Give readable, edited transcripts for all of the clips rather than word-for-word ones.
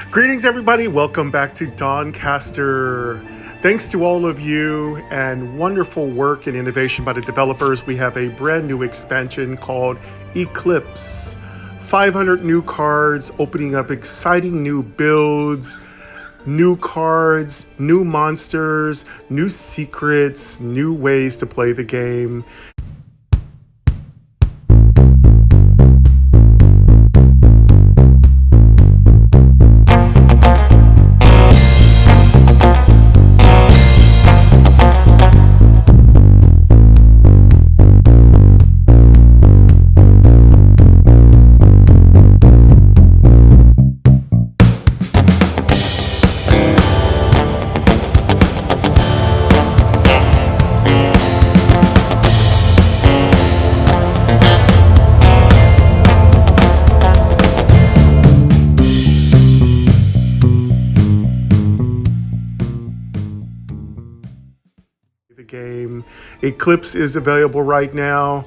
Greetings, everybody. Welcome back to Dawncaster. Thanks to all of you and wonderful work and innovation by the developers, we have a brand new expansion called Eclipse. 500 new cards, opening up exciting new builds, new cards, new monsters, new secrets, new ways to play the game. The game Eclipse is available right now.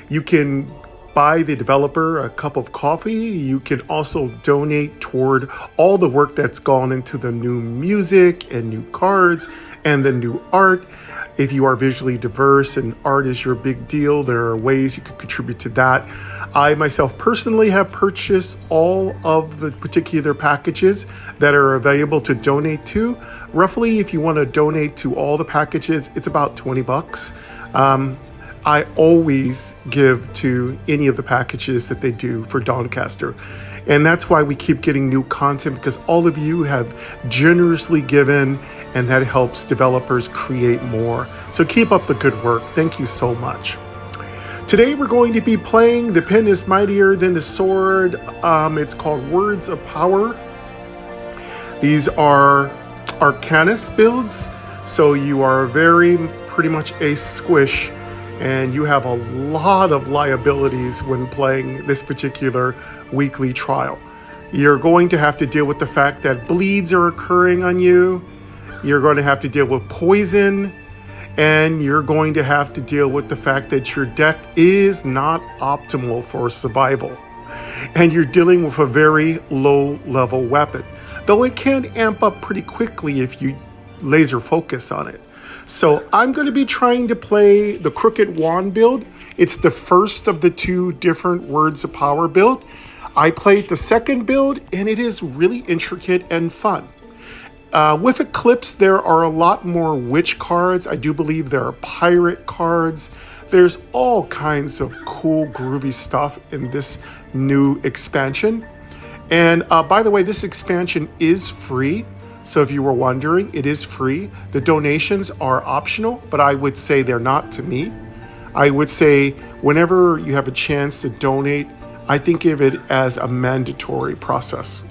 You can buy the developer a cup of coffee. You can also donate toward all the work that's gone into the new music and new cards and the new art. If you are visually diverse and art is your big deal, there are ways you can contribute to that. I myself personally have purchased all of the particular packages that are available to donate to. Roughly, if you want to donate to all the packages, it's about 20 bucks. I always give to any of the packages that they do for Dawncaster. And that's why we keep getting new content, because all of you have generously given, and that helps developers create more. So keep up the good work. Thank you so much. Today we're going to be playing The Pen is Mightier Than the Sword. It's called Words of Power. These are Arcanist builds, so you are pretty much a squish, and you have a lot of liabilities when playing this particular weekly trial. You're going to have to deal with the fact that bleeds are occurring on you. You're going to have to deal with poison, and you're going to have to deal with the fact that your deck is not optimal for survival. And you're dealing with a very low level weapon, though it can amp up pretty quickly if you laser focus on it. So I'm going to be trying to play the Crooked Wand build. It's the first of the two different Words of Power build. I played the second build, and it is really intricate and fun. With Eclipse, there are a lot more witch cards. I do believe there are pirate cards. There's all kinds of cool, groovy stuff in this new expansion. And by the way, this expansion is free. So if you were wondering, it is free. The donations are optional, but I would say they're not to me. I would say whenever you have a chance to donate, I think of it as a mandatory process.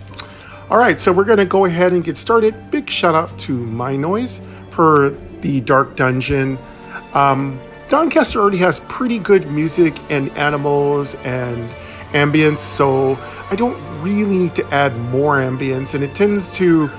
All right, so we're going to go ahead and get started. Big shout out to MyNoise for the Dark Dungeon. Dawncaster already has pretty good music and animals and ambience, so I don't really need to add more ambience, and it tends to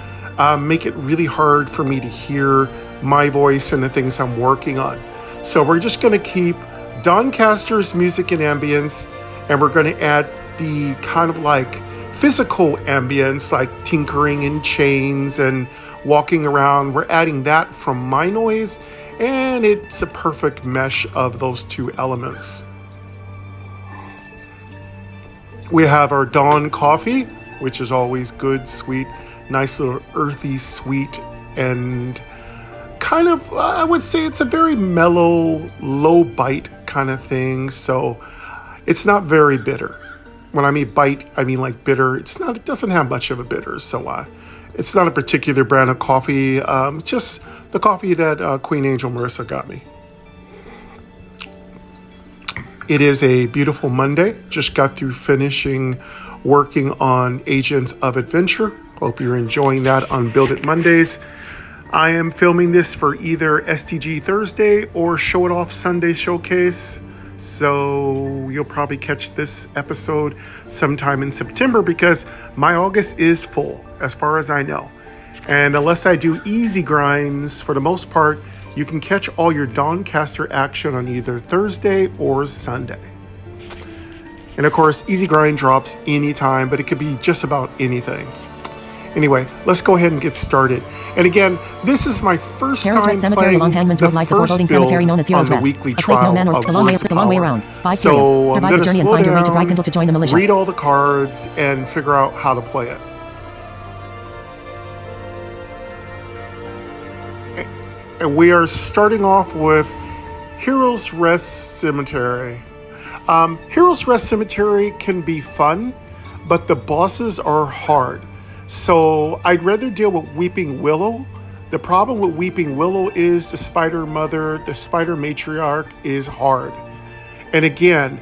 make it really hard for me to hear my voice and the things I'm working on. So we're just going to keep Dawncaster's music and ambience, and we're going to add the kind of like physical ambience, like tinkering in chains and walking around. We're adding that from MyNoise, and it's a perfect mesh of those two elements. We have our Dawn coffee, which is always good, sweet, nice little earthy sweet, and kind of, I would say it's a very mellow, low bite kind of thing. So it's not very bitter. When I mean bite, I mean like bitter. It doesn't have much of a bitter. So it's not a particular brand of coffee. Just the coffee that Queen Angel Marissa got me. It is a beautiful Monday. Just got through finishing working on Agents of Adventure. Hope you're enjoying that on Build It Mondays. I am filming this for either STG Thursday or Show It Off Sunday Showcase. So you'll probably catch this episode sometime in September, because my August is full as far as I know. And unless I do easy grinds, for the most part, you can catch all your Dawncaster action on either Thursday or Sunday. And of course, Easy Grind drops anytime, but it could be just about anything. Anyway, let's go ahead and get started. And again, this is my first time playing the first build on the weekly trial of Words of Power. So I'm going to slow down, read all the cards, and figure out how to play it. And we are starting off with Heroes Rest Cemetery. Heroes Rest Cemetery can be fun, but the bosses are hard. So I'd rather deal with Weeping Willow. The problem with Weeping Willow is the Spider Mother, the Spider Matriarch is hard. And again,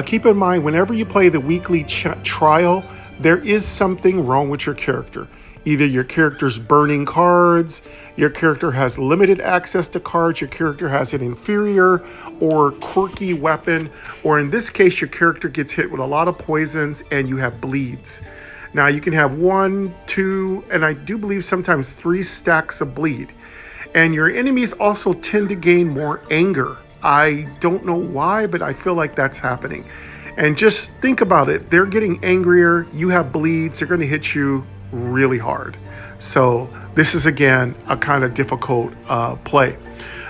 keep in mind, whenever you play the weekly trial, there is something wrong with your character. Either your character's burning cards, your character has limited access to cards, your character has an inferior or quirky weapon, or in this case, your character gets hit with a lot of poisons and you have bleeds. Now you can have 1, 2, and I do believe sometimes 3 stacks of bleed. And your enemies also tend to gain more anger. I don't know why, but I feel like that's happening. And just think about it. They're getting angrier. You have bleeds. They're going to hit you really hard. So this is, again, a kind of difficult play.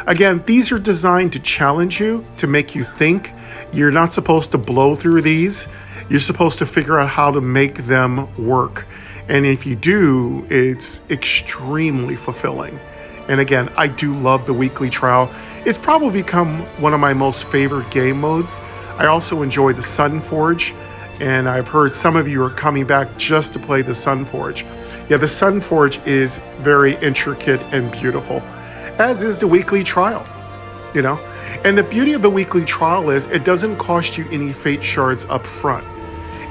Again, these are designed to challenge you, to make you think. You're not supposed to blow through these. You're supposed to figure out how to make them work. And if you do, it's extremely fulfilling. And again, I do love the weekly trial. It's probably become one of my most favorite game modes. I also enjoy the Sunforge, and I've heard some of you are coming back just to play the Sunforge. Yeah, the Sunforge is very intricate and beautiful, as is the weekly trial, you know? And the beauty of the weekly trial is it doesn't cost you any fate shards up front.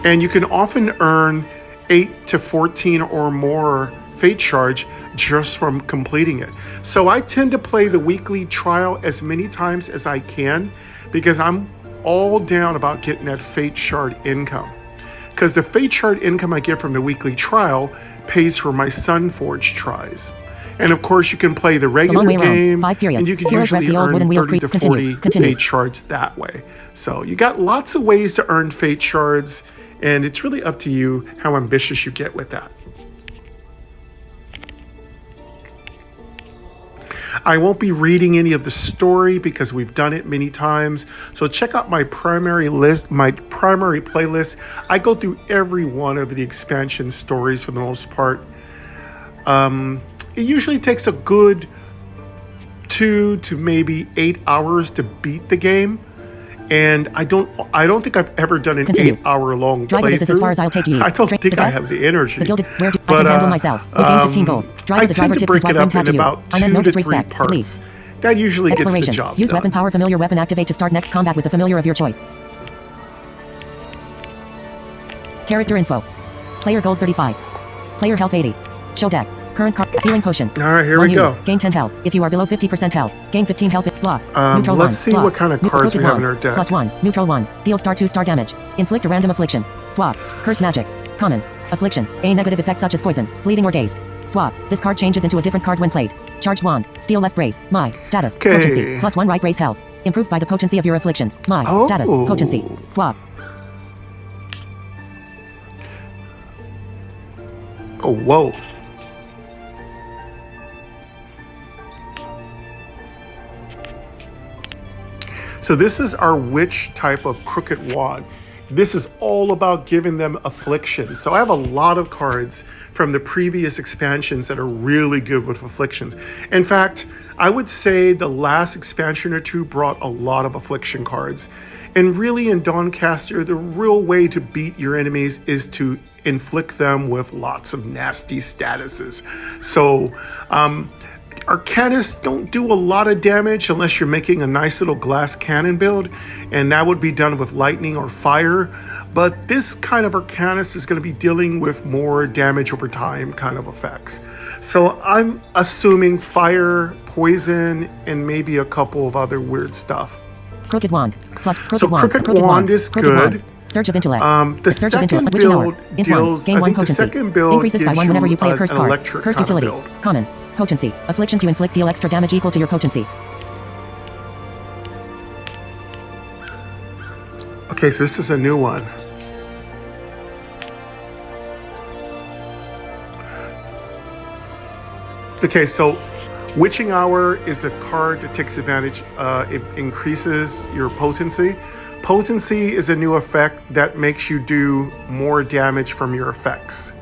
And you can often earn 8 to 14 or more fate shards just from completing it. So I tend to play the weekly trial as many times as I can because I'm all down about getting that fate shard income. Because the fate shard income I get from the weekly trial pays for my Sunforge tries. And of course, you can play the regular game, and you can usually earn 30 to 40 fate shards that way. So you got lots of ways to earn fate shards, and it's really up to you how ambitious you get with that. I won't be reading any of the story because we've done it many times. So check out my primary list, my primary playlist. I go through every one of the expansion stories for the most part. It usually takes a good 2 to maybe 8 hours to beat the game. And I don't think I've ever done an 8-hour long playthrough. As far as I'll take you. I don't think I have the energy. But I tend to break it up in about 2 to 3 parts. That usually gets the job done. Use weapon power familiar weapon activate to start next combat with a familiar of your choice. Character info. Player gold 35. Player health 80. Show deck. Current card. Healing potion. All right, here we go. Gain 10 health. If you are below 50% health, gain 15 health. Block. Neutral let's 1. see Block. what kind of cards we have in our deck. +1. Neutral 1. Deal *2 star damage. Inflict a random affliction. Swap. Cursed magic. Common. Affliction. A negative effect such as poison, bleeding or dazed. Swap. This card changes into a different card when played. Charged wand. Steel left brace. My. Status. Potency. +1 right brace health. Improved by the potency of your afflictions. My. Status. Potency. Swap. Oh, whoa. So this is our witch type of crooked wand. This is all about giving them afflictions. So I have a lot of cards from the previous expansions that are really good with afflictions. In fact, I would say the last expansion or two brought a lot of affliction cards. And really in Dawncaster, the real way to beat your enemies is to inflict them with lots of nasty statuses. So, Arcanists don't do a lot of damage unless you're making a nice little glass cannon build, and that would be done with lightning or fire. But this kind of Arcanist is going to be dealing with more damage over time kind of effects. So I'm assuming fire, poison, and maybe a couple of other weird stuff. Crooked wand. Crooked wand is good. Surge of intellect. The second build deals, I think the second build increases by 1 whenever you play a cursed an card. electric Cursed kind of utility. build. Common. Potency. Afflictions you inflict deal extra damage equal to your potency. Okay, so this is a new one. Okay, so Witching Hour is a card that takes advantage, it increases your potency. Potency is a new effect that makes you do more damage from your effects.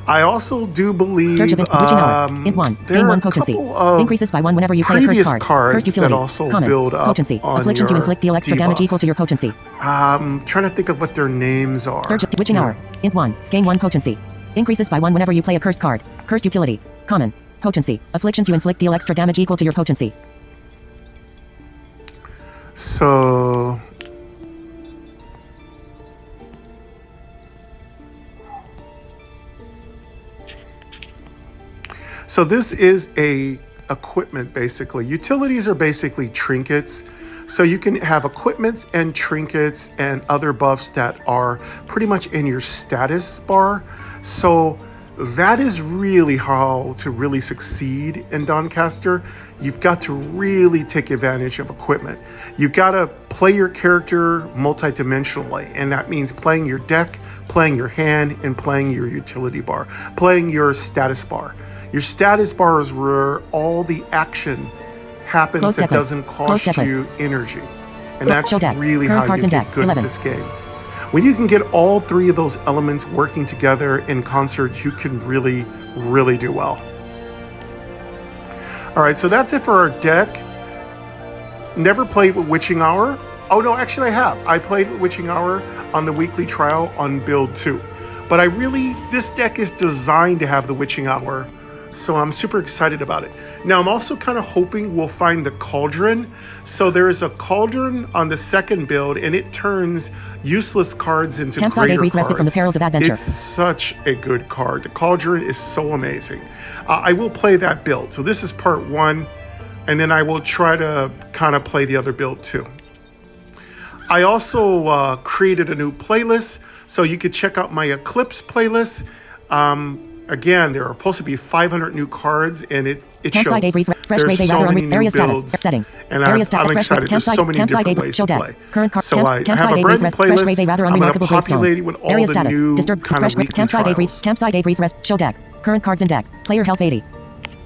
I also do believe Search event, Witching Hour. Int 1. there Gain are 1 a potency. couple of Increases by 1 whenever you play a previous cursed card. cards Cursed utility. that also Common. build up Potency. on Afflictions your you inflict deal extra damage equal to your potency. trying to think of what their names are. Search Witching Hour. Int 1. Gain 1 potency. Increases by 1 whenever you play a cursed card. Cursed utility. Common. Potency. Afflictions you inflict deal extra damage equal to your potency. So this is a equipment basically. Utilities are basically trinkets. So you can have equipments and trinkets and other buffs that are pretty much in your status bar. So that is really how to really succeed in Dawncaster. You've got to really take advantage of equipment. You've got to play your character multidimensionally, and that means playing your deck, playing your hand, and playing your utility bar, playing your status bar. Your status bar is where all the action happens that doesn't cost you energy. And that's really how you get good at this game. When you can get all three of those elements working together in concert, you can really, really do well. All right, so that's it for our deck. Never played with Witching Hour. Oh no, actually I have. I played with Witching Hour on the weekly trial on build 2. But this deck is designed to have the Witching Hour, so I'm super excited about it. Now I'm also kind of hoping we'll find the Cauldron. So there is a Cauldron on the second build, and it turns useless cards into greater cards. Respite from the perils of adventure. It's such a good card. The Cauldron is so amazing. I will play that build. So this is part 1, and then I will try to kind of play the other build too. I also created a new playlist, so you could check out my Eclipse playlist. Again, there are supposed to be 500 new cards, and it shows there's so many new builds, and I'm excited. There's so many different ways to play. So I have a brand new playlist. I'm going to populate it with all the new kind of weekly trials. Campsite Aid Rest. Show deck. Current cards in deck. Player health 80.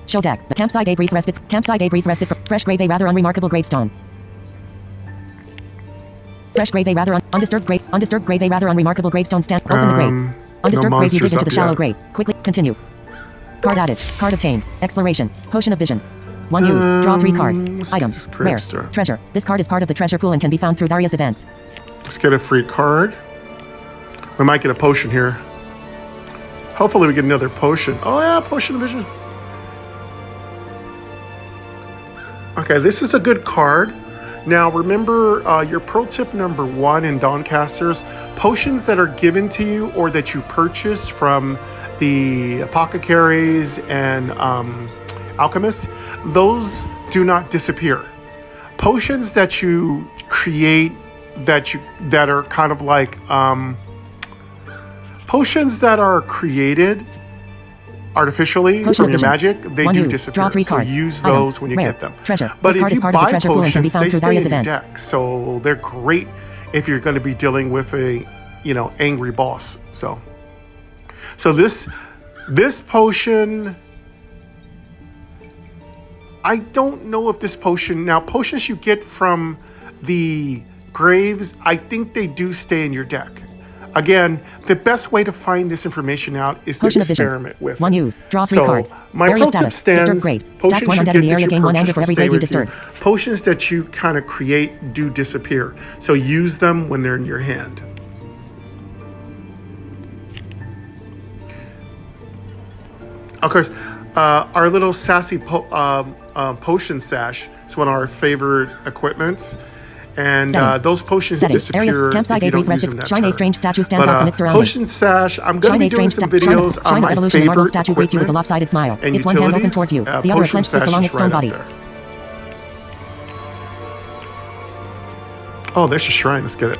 Show deck. Campsite Aid Brief Respite. Campsite Aid Brief Respite. Fresh grave, a rather unremarkable gravestone. Fresh grave, a rather undisturbed grave, a rather unremarkable gravestone. Stand. Open the grave. Undisturbed grave, you dig into the shallow grave. Quickly continue. Card added. Card obtained. Exploration. Potion of visions. 1 use. Draw 3 cards. Item. Rare. Treasure. This card is part of the treasure pool and can be found through various events. Let's get a free card. We might get a potion here. Hopefully we get another potion. Oh yeah, Potion of Vision. Okay, this is a good card. Now remember your pro tip number 1 in Dawncasters, potions that are given to you or that you purchase from the apothecaries and alchemists, those do not disappear. Potions that you create that are kind of like potions that are created artificially from your magic, they do disappear. Draw 3 so cards. use those when you get them. Treasure. But this if you card is part buy of the treasure pool and can be potions, found they through stay various in your events. deck. So they're great if you're going to be dealing with a, angry boss. So this potion, I don't know if this potion, now potions you get from the graves, I think they do stay in your deck. Again, the best way to find this information out is to experiment with 1 use. Draw 3 cards. My pro tip stands, potions you get that you purchase will stay with you. Potions that you kind of create do disappear. So use them when they're in your hand. Of course, our little sassy potion sash is one of our favorite equipments. And those potions disappear if you don't use them that turn. Strange statue stands out from its surroundings. Potion Sash, I'm going to be doing some videos on my favorite statue greets you with a lopsided smile. and Its one hand open utilities. towards you, the other a clenched fist along its stone body. Oh, there's a shrine. Let's get it.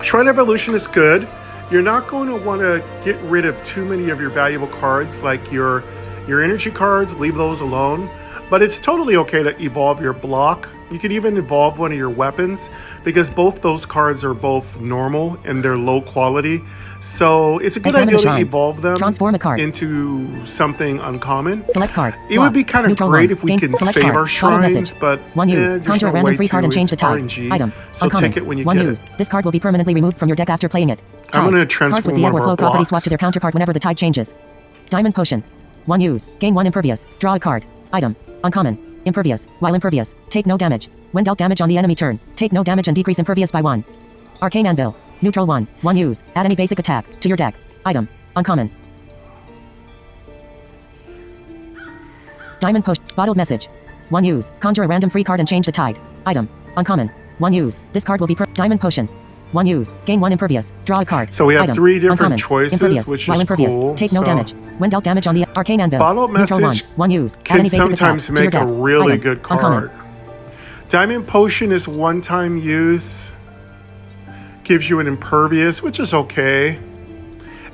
Shrine Evolution is good. You're not going to want to get rid of too many of your valuable cards, like your energy cards, leave those alone. But it's totally okay to evolve your block You could even evolve one of your weapons because both those cards are both normal and they're low quality. So it's a good idea to evolve them Transform a card into something uncommon. Select card. It would be kind of great if we can save our shrines, but one use. Conjure a random free card and change the tide. Item. So take it when you get it. This card will be permanently removed from your deck after playing it. I'm going to transform cards with the one ebb of or flow our property blocks. swap to their counterpart whenever the tide changes. Diamond Potion. One use. Gain 1 impervious. Draw a card. Item. Uncommon. Impervious. While impervious, take no damage. When dealt damage on the enemy turn, take no damage and decrease impervious by 1. Arcane Anvil. Neutral 1. One use. Add any basic attack to your deck. Item. Uncommon. Diamond Potion. Bottled Message. One use. Conjure a random free card and change the tide. Item. Uncommon. One use. This card will be Diamond Potion. One use. Gain 1 impervious. Draw a card. So we have Item. 3 different Uncommon. choices, Impervious. which While is impervious, cool. take no damage. When dealt damage on the Arcane Anvil. Bottled Neutral Message 1. One use. Add can any basic sometimes attack to your make a deck. really Item. good card. Uncommon. Diamond Potion is one-time use. Gives you an impervious, which is okay.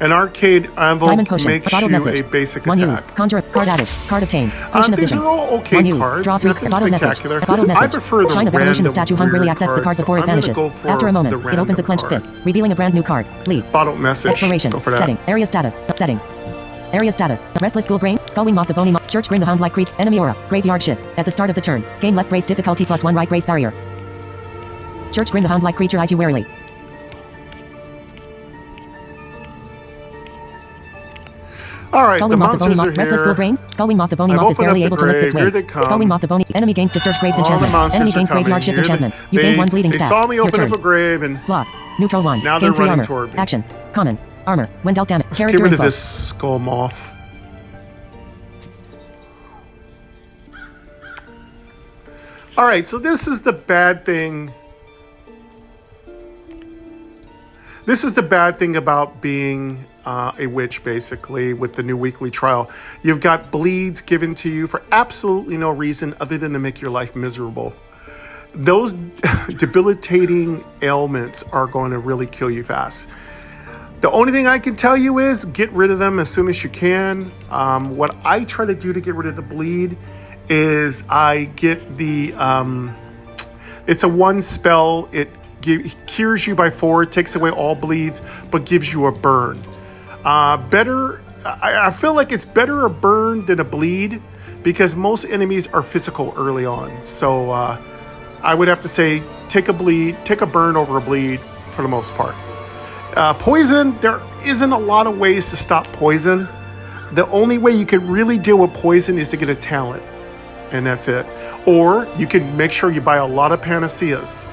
An Arcade Anvil makes you a basic one attack. Use. Conjure. Card added. Card obtained. Potion of These Visions. are all okay One use. cards. Draw 3. Nothing Bottled message. spectacular. Bottled message. I prefer the Shrine of Evolution. The random statue hungrily weird accepts the card cards, before so it vanishes. I'm gonna go for After a moment, the it opens a random clenched card. fist, revealing a brand new card. Lead. Bottled Message. Exploration. Go for that. Setting. Area status. Settings. Area status. Restless Ghoul Brain. Skullwing Moth the Bony Moth. Church Grin the Hound like creature. Enemy Aura. Graveyard Shift. At the start of the turn. Gain left brace difficulty +1 right brace barrier. Church Grin the Hound like creature eyes you warily. All right, the Skullwing Moth the Bony monsters are Moth. Restless Ghoul here. Brains. Skullwing Moth the Bony I've Moth is opened barely up able the to lift its grave. Here weight. they come. Skullwing Moth the Bony. Enemy gains Disturbed Graves All the enchantment. monsters Enemy are gains coming. Graveyard Shift Here enchantment. You gain 1 bleeding They stats. saw me Your open turn. up a grave and Block. Neutral 1. Now Gain they're 3 running armor. toward me. Action. Common. Armor. When dealt damage. let's Character get rid of info. this skull moth. All right, so this is the bad thing. This is the bad thing about being a witch, basically, with the new weekly trial. You've got bleeds given to you for absolutely no reason other than to make your life miserable. Those debilitating ailments are going to really kill you fast. The only thing I can tell you is get rid of them as soon as you can. What I try to do to get rid of the bleed is I get the, it's a 1 spell. It cures you by 4, takes away all bleeds, but gives you a burn. I feel like it's better a burn than a bleed because most enemies are physical early on. So I would have to say take a burn over a bleed for the most part. Poison, there isn't a lot of ways to stop poison. The only way you can really deal with poison is to get a talent, and that's it. Or you can make sure you buy a lot of panaceas.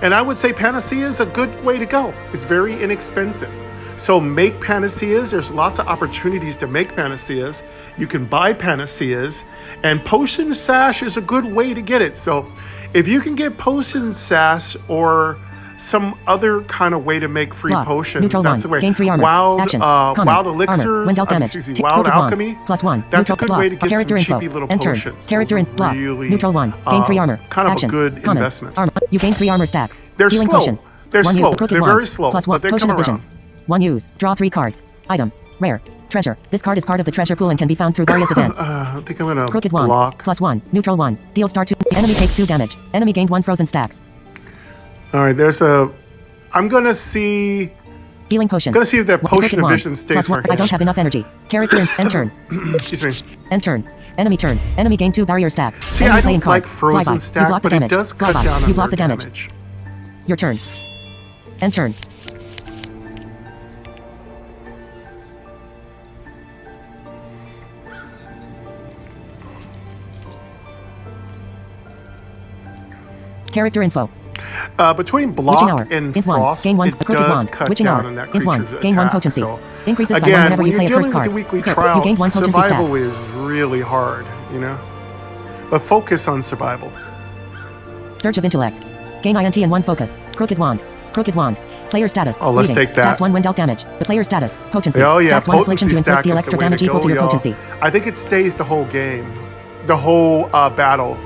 And I would say panacea is a good way to go. It's very inexpensive. So make panaceas. There's lots of opportunities to make panaceas. You can buy panaceas, and potion sash is a good way to get it. So if you can get potion sash or some other kind of way to make free potions, that's the way. Gain 3 armor. Wild, Action. wild elixirs, When dealt damage. wild alchemy. +1. That's a Neutral good way to get some character info. cheapy little Enter. potions. Character in block. Really, Neutral 1. Gain 3 armor. Kind of Action. a good Common. investment. Armor. You gain 3 armor stacks. They're Healing slow. Potion. They're One slow. Use. The They're one. very slow, +1. but they Potion come of around. Visions. 1 use. Draw 3 cards. Item. Rare. Treasure. This card is part of the treasure pool and can be found through various events. I think I'm gonna Crooked 1. block. +1. Neutral 1. Deal star 2. Enemy takes 2 damage. Enemy gained 1 frozen stacks. All right, I'm gonna see. Healing Potion. Gonna see if that Potion of Vision stays for +1. I don't have enough energy. Character end turn. Excuse me. End turn. Enemy turn. Enemy gain 2 barrier stacks. See, Enemy I playing don't like cards. frozen Flyby. stack, You block the but it damage. does cut Flyby. down You on block their the damage. damage. Your turn. End turn. Character info. Between Witching block hour. and Int 1. frost, Gain 1. it Crooked does 1. cut Witching down hour. on that Int 1. creature's Gain 1 attack. potency. So, Increases by 1 again, whenever when you you're play a cursed dealing with card. the weekly You trial, gain 1 potency survival stacks. is really hard, you know? But focus on survival. Surge of Intellect. Gain INT and 1 focus. Crooked Wand. Crooked Wand. Player status. Oh, let's Leading. take that. Stats 1 when dealt damage. The player status. Potency. Oh yeah, Stats 1 affliction potency to inflict stack deal is extra the way damage to equal go, to your y'all. potency. I think it stays the whole game. The whole battle.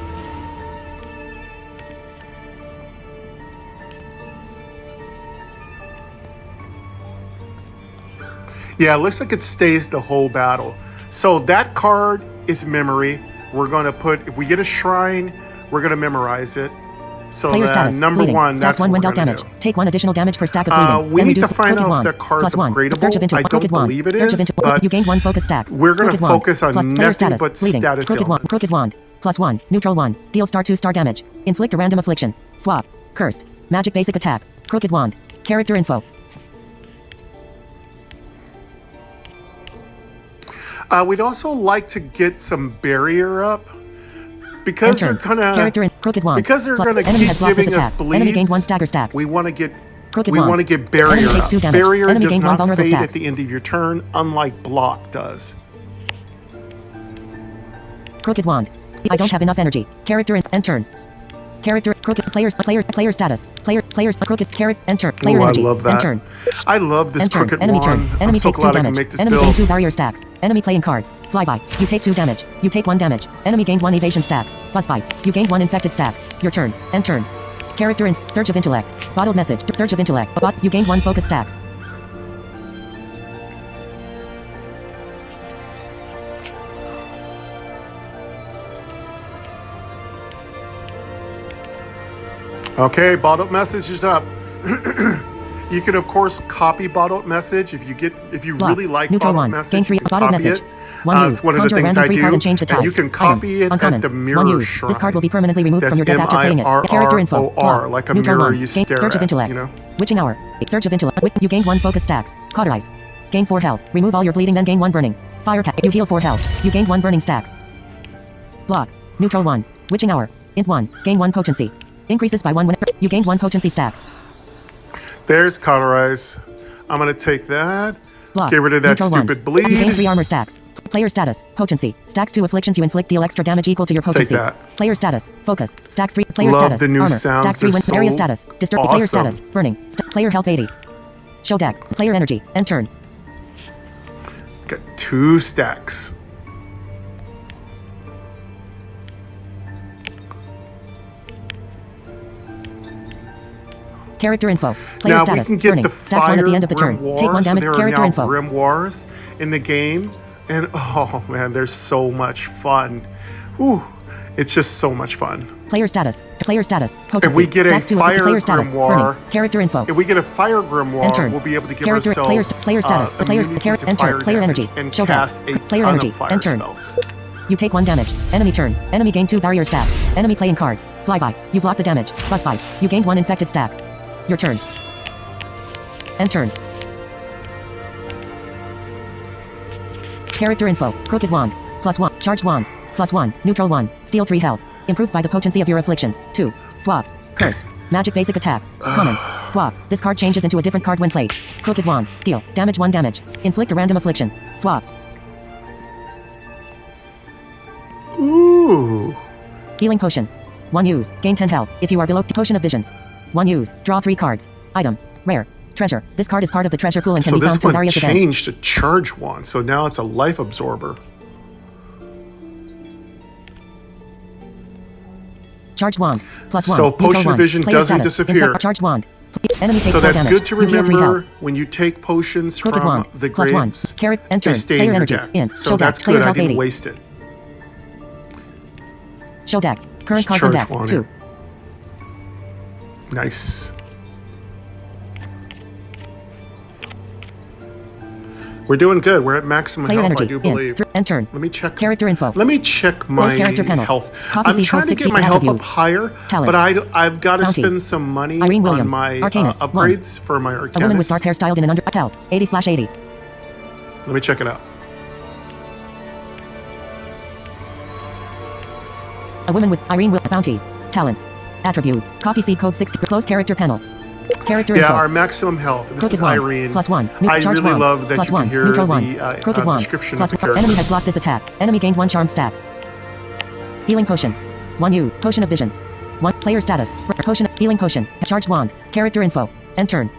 Yeah, it looks like it stays the whole battle. So that card is memory. We're gonna put, if we get a shrine, we're gonna memorize it. So Player status. number Bleeding. one, Stack that's 1 what we're dealt gonna damage. do. Take 1 additional damage per stack of bleeding. We Then need to reduce find crooked out if wand. that card's +1. Search of upgradable. I intellect. don't Crooked wand. believe it Search of is, intellect. but You gain 1 focus stacks. we're going to Crooked wand. focus on Plus player nothing status. but Bleeding. status Crooked wand. elements. Crooked wand. +1. Neutral 1. Deal star 2 star damage. Inflict a random affliction. Swap. Cursed. Magic basic attack. Crooked wand. Character info. We'd also like to get some barrier up. Because Enter. they're gonna Character in crooked wand. because they're Plus, gonna enemy keep has blocked this giving us attack. bleeds. Enemy gained 1 stagger stacks. We want to get Crooked we wand. want to get barrier Enemy takes up. 2 damage. Barrier Enemy does gained 1 not vulnerable fade stacks. at the end of your turn, unlike block does. Crooked wand. I don't have enough energy. Character in end turn. Character crooked player status. Players crooked carrot enter. Player Ooh, I energy. love that. End turn. I love this End turn. crooked Enemy wand. turn. I'm Enemy so takes 2 glad I can damage. make this Enemy gained 2 build. barrier stacks. Enemy playing cards. Flyby. You take 2 damage. You take 1 damage. Enemy gained 1 evasion stacks. Buzzbite. You gained 1 infected stacks. Your turn. End turn. Character in Surge of Intellect. Spotted message. Surge of Intellect. Bot. You gained 1 focus stacks. Okay, bottled message is up. You can of course copy bottled message if you Block. really like Neutral bottled 1. message. Gain 3. You can Bottled copy message. it. 1 use. It's one of the Conjure a things random I free do, card and change the type. and you can copy it Uncommon. at the 1 mirror use. shrine. This card will be permanently removed That's from your deck after playing it. Character info. M-I-R-R-O-R, like a Neutral mirror 1. you stare Surge of at, Intellect. you know? Witching Hour. Surge of Intellect. You gain 1 focus stacks. Cauterize. Gain 4 health. Remove all your bleeding, then gain 1 burning. Fire cat. You heal 4 health. You gain 1 burning stacks. Block. Neutral 1. Witching Hour. Int 1. Gain 1 potency. Increases by 1 when you gain 1 potency stacks. There's cauterize. I'm gonna take that. Block. Get rid of that Neutral 1. stupid bleed. You gain 3 armor stacks. Player status. Potency. Stacks 2 afflictions you inflict deal extra damage equal to your Take potency. that. Player status. Focus. Stacks 3. Player Love status. the new Armor. sounds. Stacks 3 They're win. Area so status. Disturb. awesome. Player status. Burning. Player health 80. Show deck. Player energy. End turn. Got 2 stacks. Character info. Player Now status. we can get Burning. the Stacks 1 fire at the end of the turn. grimoires. Take 1 damage. There are Character now info. grimoires in the game, and oh man, there's so much fun. Whew. It's just so much fun. Player status. Player status. Potency. If we get a Stacks 2 fire player status. grimoire, Burning. Character info. If we get a fire End grimoire, turn. we'll be able to give Character, ourselves player status. The players, immunity to enter. fire Player damage energy. and Show cast deck. a Player ton energy. of fire End turn. spells. You take 1 damage. Enemy turn. Enemy gain 2 barrier stacks. Enemy playing cards. Flyby. You block the damage. Buzzbite. You gained 1 infected stacks. Your turn. End turn. Character info. Crooked wand. +1. Charged wand. +1. Neutral 1. Steal 3 health. Improved by the potency of your afflictions. 2. Swap. Curse. Magic basic attack. Common. Swap. This card changes into a different card when played. Crooked wand. Deal. Damage 1 damage. Inflict a random affliction. Swap. Ooh. Healing potion. 1 use. Gain 10 health. If you are below potion of visions. 1 use. Draw 3 cards. Item. Rare. Treasure. This card is part of the treasure pool and can So be found this through one various events. changed to charge one, so now it's a life absorber. Charged wand. +1. So Neutral potion of 1. vision Player doesn't status. disappear. Charged wand. Enemy takes So 4 that's damage. good to You heal 3 remember health. when you take potions Crooked from wand. the +1. graves. Carrot. They Enter. stay Player in your energy. deck. In. So Show that's deck. Player good. I health didn't 80. waste it. Show deck. Current cards on Charge deck. wand. 2. Nice. We're doing good. We're at maximum Player health, energy. I do believe. End turn. Let me check. Character info. Let me check my character panel. health. Copy I'm C trying code to get 60 my health up attributes. higher, Talents. but I've got to Bounties. spend some money Irene on Williams. my Arcanist. upgrades for my A woman with Arcanist. dark hair styled in an under health. 80/80. Let me check it out. A woman with Irene with bounties. Talents. Attributes. Copy C code 60. Close character panel. Character Yeah, info. our maximum health. This Crooked is wand. Irene. +1. I Charged really wand. love that you +1. can hear Neutral wand. the Crooked wand. description of the +1. character. Enemy has blocked this attack. Enemy gained 1 charm stacks. Healing potion. 1 U. Potion of visions. 1 player status. Potion. Healing potion. Charged wand. Character info. End turn.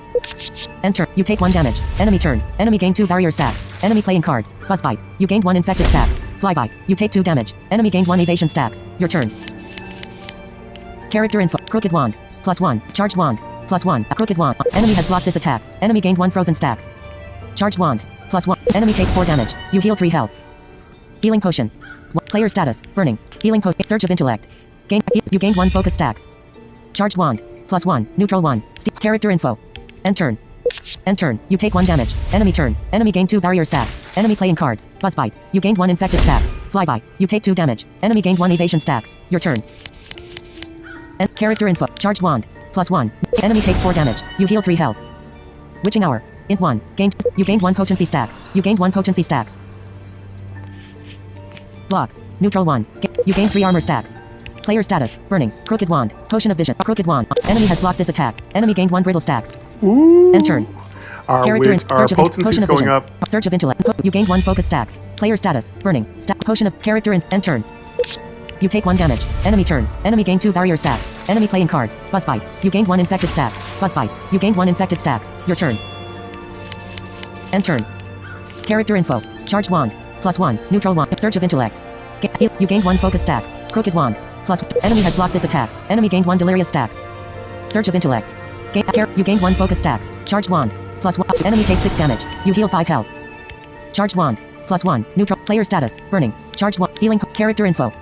End turn. You take 1 damage. Enemy turn. Enemy gain 2 barrier stacks. Enemy playing cards. Buzzbite. You gained 1 infected stacks. Flyby. You take 2 damage. Enemy gained 1 evasion stacks. Your turn. Character info. Crooked wand. +1. Charged wand. +1. A crooked wand. Enemy has blocked this attack. Enemy gained 1 frozen stacks. Charged wand. +1. Enemy takes 4 damage. You heal 3 health. Healing potion. Player status. Burning. Healing potion. Surge of intellect. You gained 1 focus stacks. Charged wand. +1. Neutral 1. Character info. End turn. End turn. You take 1 damage. Enemy turn. Enemy gain 2 barrier stacks. Enemy playing cards. Buzzbite. You gained 1 infected stacks. Flyby. You take 2 damage. Enemy gained 1 evasion stacks. Your turn. And character info. Charged wand. +1. Enemy takes 4 damage. You heal 3 health. Witching hour. Int 1. Gained. You gained 1 potency stacks. You gained 1 potency stacks. Block. Neutral 1. You gain 3 armor stacks. Player status. Burning. Crooked wand. Potion of vision. Crooked wand. Enemy has blocked this attack. Enemy gained 1 brittle stacks. Ooh. End turn. Our potency is going up. Surge of intellect. You gained 1 focus stacks. Player status. Burning. Potion of character in end turn. You take 1 damage. Enemy turn. Enemy gained 2 barrier stacks. Enemy playing cards. Buzzbite. You gained 1 infected stacks. Buzzbite. You gained 1 infected stacks. Your turn. End turn. Character info. Charged wand. +1. Neutral wand. Surge of intellect. You gained 1 focus stacks. Crooked wand. Plus. Enemy has blocked this attack. Enemy gained 1 delirious stacks. Surge of intellect. You gained 1 focus stacks. Charged wand. +1. Enemy takes 6 damage. You heal 5 health. Charged wand. +1. Neutral. Player status. Burning. Charged wand. Healing. Character info.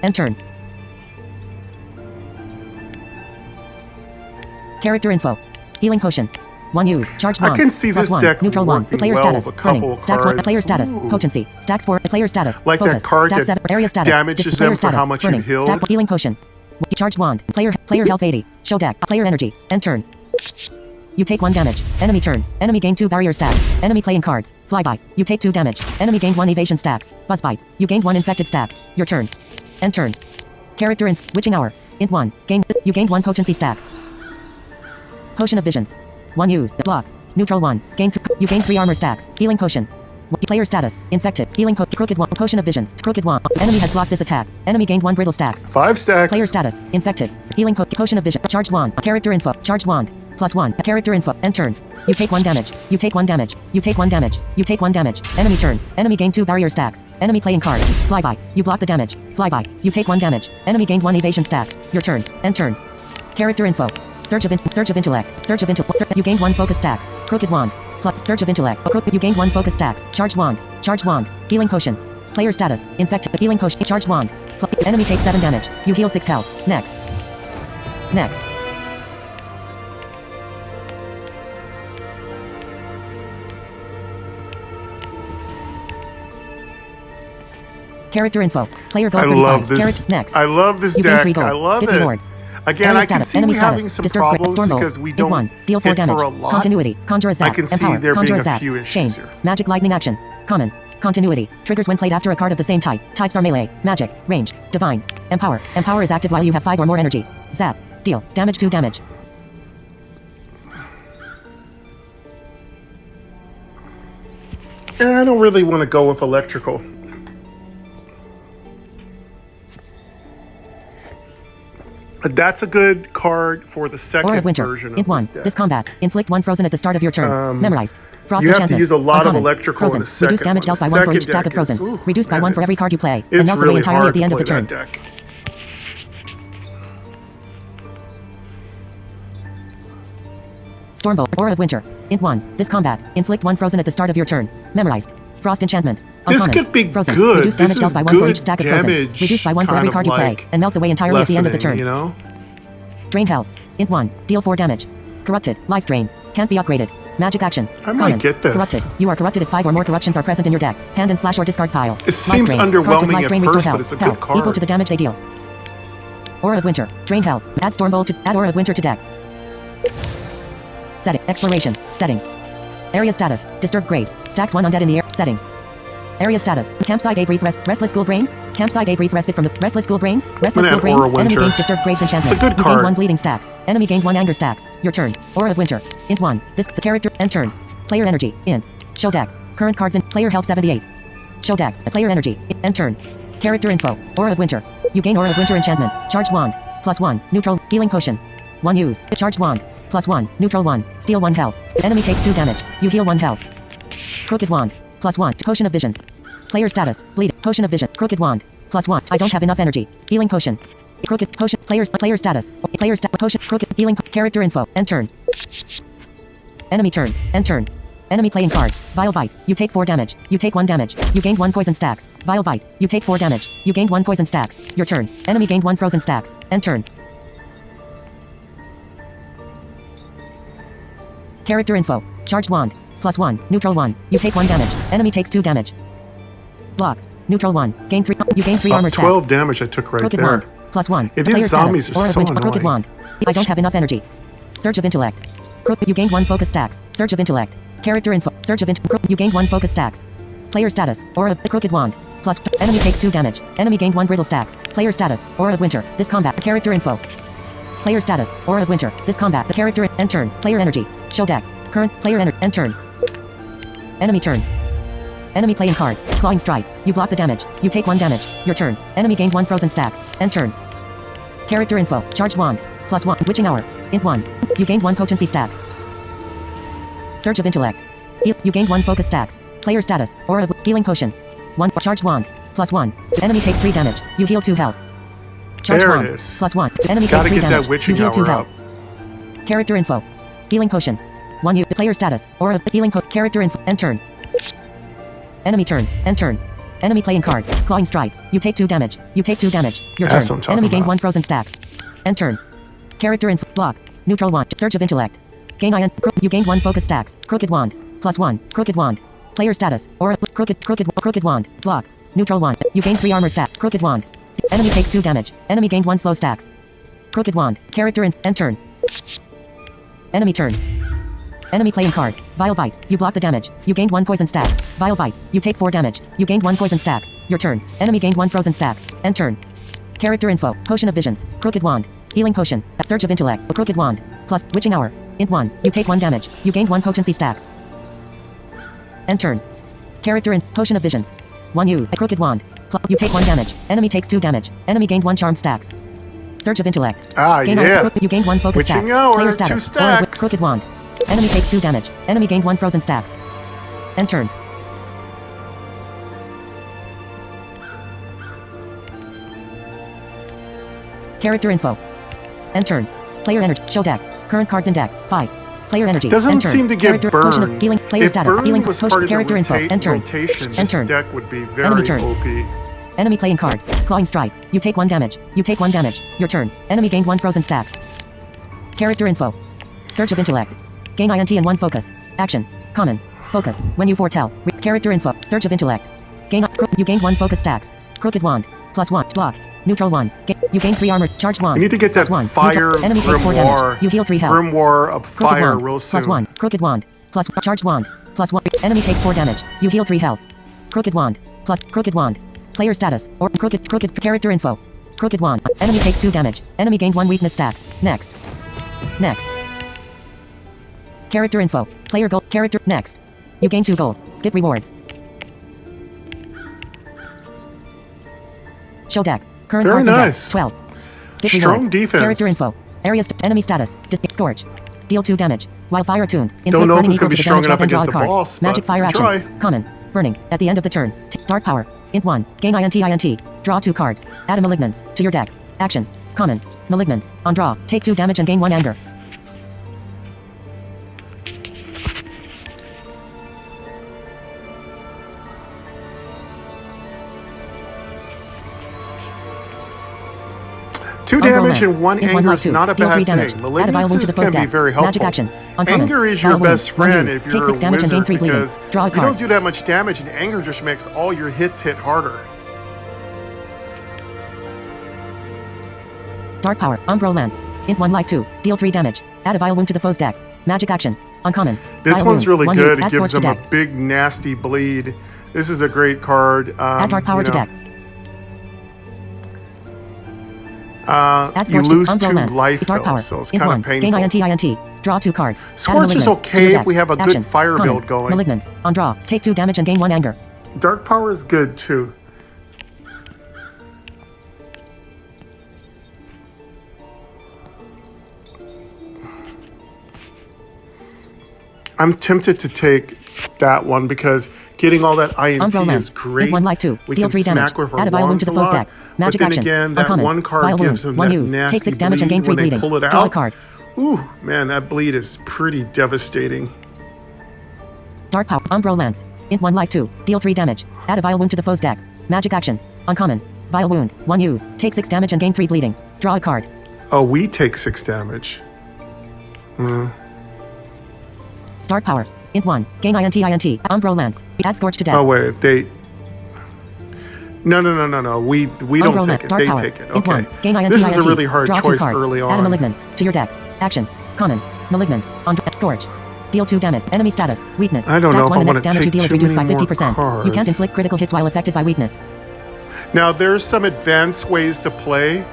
End turn. Character info. Healing potion. 1 use. Charged wand. I can see this +1. deck Neutral wand. working Player well status. with a couple Burning. of Stacks 1. cards. Player status. Ooh. Potency. Stacks 4. Player status. Like Focus. that card Stack that 7. Area status. damages Player them for how status. much you Burning. healed. Stack healing potion. Charged wand. Player health 80. Show deck. Player energy. End turn. You take 1 damage. Enemy turn. Enemy gain 2 barrier stacks. Enemy playing cards. Flyby. You take 2 damage. Enemy gained 1 evasion stacks. Buzzbite. You gained 1 infected stacks. Your turn. End turn. Character in witching hour. Int 1. You gained 1 potency stacks. Potion of visions. 1 use. Block. Neutral 1. You gain 3 armor stacks. Healing potion. Player status. Infected. Healing crooked wand. Potion of visions. Crooked wand. Enemy has blocked this attack. Enemy gained 1 brittle stacks. 5 stacks. Player status. Infected. Healing potion of vision. Charged wand. Character info. Charged wand. +1. Character info. End turn. You take 1 damage. You take 1 damage. You take 1 damage. You take 1 damage. Enemy turn. Enemy gained 2 barrier stacks. Enemy playing cards. Flyby. You block the damage. Flyby. You take 1 damage. Enemy gained 1 evasion stacks. Your turn. End turn. Character info. Surge of intellect. Surge of intellect. You gained 1 focus stacks. Crooked wand. Plus surge of intellect. You gained 1 focus stacks. Charged wand. Charged wand. Healing potion. Player status. Infected. Healing potion. Charged wand. Enemy takes 7 damage. You heal 6 health. Next. Next. Character info. Player gold 35. I love this. Next. I love this You gain deck. 3 gold. I love Skip it. rewards. Again, Area I can status. see Enemy we're having status. some Disturb problems storm bolt. because we Hit don't 1. Deal 4 hit damage. for a lot. Continuity. Conjure a zap. I can see Empower. there Conjure being a a zap. few issues Chain. here. Magic lightning action. Common. Continuity. Triggers when played after a card of the same type. Types are melee, magic, range, divine. Empower. Empower is active while you have 5 or more energy. Zap. Deal. Damage 2 damage. I don't really want to go with electrical. That's a good card for the Aura second of Winter. version of Int 1. this deck. This combat. Inflict 1 frozen at the start of your turn. Memorize. Frost you have to enchantment. use a lot of Uncommon. electrical Frozen. in the second Reduce damage one. dealt by The 1 for each second stack of deck is- frozen. ooh, Reduced by man, 1 for every card you play. And It's melts away really entirely hard at the to end of play the turn. that deck. Stormbolt. Aura of Winter. Int 1. This combat. Inflict 1 frozen at the start of your turn. Memorized. Frost enchantment. This Uncommon. could be Frozen. good. Reduce This damage is dealt by 1 for good each stack of frozen. damage, Reduced by 1 for kind every of card you play. like And melts away entirely at the end of the turn. lessening, you know? Drain health. Int 1. Deal 4 damage. Corrupted. Life drain. Can't be upgraded. Magic action. I might Common. get this. Corrupted. You are corrupted if 5 or more corruptions are present in your deck. Hand and slash or discard pile. It seems Life drain. underwhelming Cards with life at drain first, restore but it's a good health. card. Equal to the damage they deal. Aura of Winter. Drain health. Add Stormbolt to add Aura of Winter to deck. Setting. Exploration. Settings. Area status. Disturbed graves. Stacks 1 undead in the air. Settings. Area status. Campsite a brief rest. Restless Ghoul Brains. Campsite a brief respite from the Restless Ghoul Brains. Restless I'm Ghoul gonna add Brains. Aura Enemy Winter. gains Disturbed Graves enchantment. It's a good You card. gain 1 bleeding stacks. Enemy gained 1 anger stacks. Your turn. Aura of Winter. Int 1. This the character. End turn. Player energy. Int. Show deck. Current cards in player health 78. Show deck. Player energy. End turn. Character info. Aura of Winter. You gain Aura of Winter enchantment. Charged wand. +1. Neutral. Healing potion. 1 use. Charged wand. +1. Neutral 1. Steal 1 health. Enemy takes 2 damage. You heal 1 health. Crooked wand. +1. Potion of visions. Player status. Bleed. Potion of vision. Crooked wand. +1. I don't have enough energy. Healing potion. Crooked potion. Player status. Potion. Crooked. Healing. Character info. End turn. Enemy turn. End turn. Enemy playing cards. Vile Bite. You take 4 damage. You take 1 damage. You gained 1 poison stacks. Vile Bite. You take 4 damage. You gained 1 poison stacks. Your turn. Enemy gained 1 frozen stacks. End turn. Character info. Charged wand. +1. Neutral 1. You take 1 damage. Enemy takes 2 damage. Block. Neutral 1. Gain 3. You gain 3 armor stacks. 12 damage I took right Crooked there. wand. +1. Yeah, these zombies are so annoying. Crooked wand. I don't have enough energy. Surge of intellect. You gained 1 focus stacks. Surge of intellect. Character info. Surge of intellect. You gained 1 focus stacks. Player status. Aura of the crooked wand. Plus. Enemy takes 2 damage. Enemy gained 1 brittle stacks. Player status. Aura of winter. This combat. Character info. Player status. Aura of winter. This combat. The character. End turn. Player energy. Show deck. Current. Player energy. End turn. Enemy turn. Enemy playing cards. Clawing strike. You block the damage. You take 1 damage. Your turn. Enemy gained 1 frozen stacks. End turn. Character info. Charged wand. +1. Witching hour. Int 1. You gained 1 potency stacks. Surge of intellect. You gained 1 focus stacks. Player status. Aura of healing potion. 1. Charged wand. +1. The enemy takes 3 damage. You heal 2 health. Charged There wand. it is. +1. The enemy Gotta takes 3 get damage. that witching you heal 2 hour health. up. Character info. Healing potion. 1. You. Player status. Aura of healing potion. Character info. End turn. Enemy turn. End turn. Enemy playing cards. Clawing strike. You take 2 damage. You take 2 damage. Your That's turn. what I'm talking Enemy gained about. 1 frozen stacks. End turn. Character info. Block. Neutral wand. Surge of intellect. Gain iron. You gained 1 focus stacks. Crooked wand. +1. Crooked wand. Player status. Aura. Crooked wand. Block. Neutral wand. You gain 3 armor stack. Crooked wand. Enemy takes 2 damage. Enemy gained 1 slow stacks. Crooked wand. Character in. End turn. Enemy turn. Enemy playing cards. Vile Bite. You block the damage. You gained 1 poison stacks. Vile Bite. You take 4 damage. You gained 1 poison stacks. Your turn. Enemy gained 1 frozen stacks. End turn. Character info. Potion of visions. Crooked wand. Healing potion. Surge of intellect. Crooked wand. Plus. Witching hour. Int 1. You take 1 damage. You gained 1 potency stacks. End turn. Character in. Potion of visions. 1 U. Crooked wand. Plus. You take 1 damage. Enemy takes 2 damage. Enemy gained 1 charm stacks. Surge of intellect. Ah, yeah. You gained 1 focus Witching stacks. hour, Player 2 status. stacks. Crooked wand. Enemy takes 2 damage. Enemy gained 1 frozen stacks. End turn. Character info. End turn. Player energy. Show deck. Current cards in deck. 5. Player energy. Doesn't End turn. seem to get Character, potion of burned. healing. Player If status. burn Healing was potion. part of the Character info. End turn. rotation, End this turn. deck would be Enemy very turn. OP. Enemy playing cards. Clawing strike. You take 1 damage. You take 1 damage. Your turn. Enemy gained 1 frozen stacks. Character info. Surge of intellect. Gain INT and 1 focus. Action. Common. Focus. When you foretell. Character info. Surge of intellect. Gain. You gained 1 focus stacks. Crooked wand. +1. Block. Neutral 1. You gain 3 armor. Charged wand. We need to get that +1. fire Enemy takes 4 damage. grimoire. You heal 3 health. Grimoire of Crooked fire wand. real soon. +1. Crooked wand. Plus charged wand. +1. Enemy takes 4 damage. You heal 3 health. Crooked wand. Plus crooked wand. Player status or crooked character info. Crooked wand. Enemy takes 2 damage. Enemy gained 1 weakness stacks. Next. Next. Character info. Player gold. Character. Next. You gain 2 gold. Skip rewards. Show deck. Current Very cards in deck. nice. 12. Skip Strong rewards. defense. Character info. Area enemy status. Scorch. Deal 2 damage. While fire attuned. Don't know if it's going to be strong enough and draw against a a card. boss, Magic but fire action. try. Common. Burning. At the end of the turn. Dark power. Int 1. Gain INT. Draw 2 cards. Add a malignance to your deck. Action. Common. Malignance. On draw. Take 2 damage and gain 1 anger. Two damage Romance. and 1 In anger life is 2. not a Deal 3 bad damage. thing. Add a vile wound to the Malignances foe's can be deck. very helpful. Magic action. Uncommon. Anger is Vile your wound. best 1 friend use. if Take you're 6 a damage and gain wizard 3 bleeding. because Draw a you card. don't do that much damage and anger just makes all your hits hit harder. Dark power. Umbro lance. Int 1 life 2. Deal 3 damage. Add a vile wound to the foe's deck. Magic action. Uncommon. This Vile one's wound. really 1 good. use. It Add gives swords them to a deck. big nasty bleed. This is a great card. Add dark power to deck. You Scorch lose Umbro 2 lance. life Dark though, power. so it's Int kind 1. of painful. Gain INT. Draw 2 cards. Add a Scorch is malignance to your okay deck. if we have a good Action. fire Common. build going. Malignance. On draw. Take 2 damage and gain 1 anger. Dark power is good too. I'm tempted to take that one because getting all that INT Umbro is lance. great. Int 1 life 2. We Deal can 3 damage. smack with our Add a vile wound wands to a the foe's lot. deck. Magic But then action. again, that Uncommon. one card Vile gives wound. them 1 that use. nasty Take 6 damage and bleed gain 3 when they bleeding. pull it Draw a out. card. Ooh, man, that bleed is pretty devastating. Dark power. Umbro lance. Int 1 life 2. Deal 3 damage. Add a vile wound to the foe's deck. Magic action. Uncommon. Vile wound. 1 use. Take 6 damage and gain 3 bleeding. Draw a card. Oh, we take 6 damage. Dark power. Int 1. Gain INT. Umbro lance. Add scorch to deck. Oh wait, they. No. We don't take it. They power. take it. Int 1. Okay. Gain INT. This is a really hard Draw 2 choice cards. early Add a on. malignance to your deck. Action. Common. Malignance. On scorch. Deal 2 damage. Enemy status. Weakness. I don't know if I want to damage you take deal is too reduced by many more 50%. cards. You can't inflict critical hits while affected by weakness. Now there's some advanced ways to play.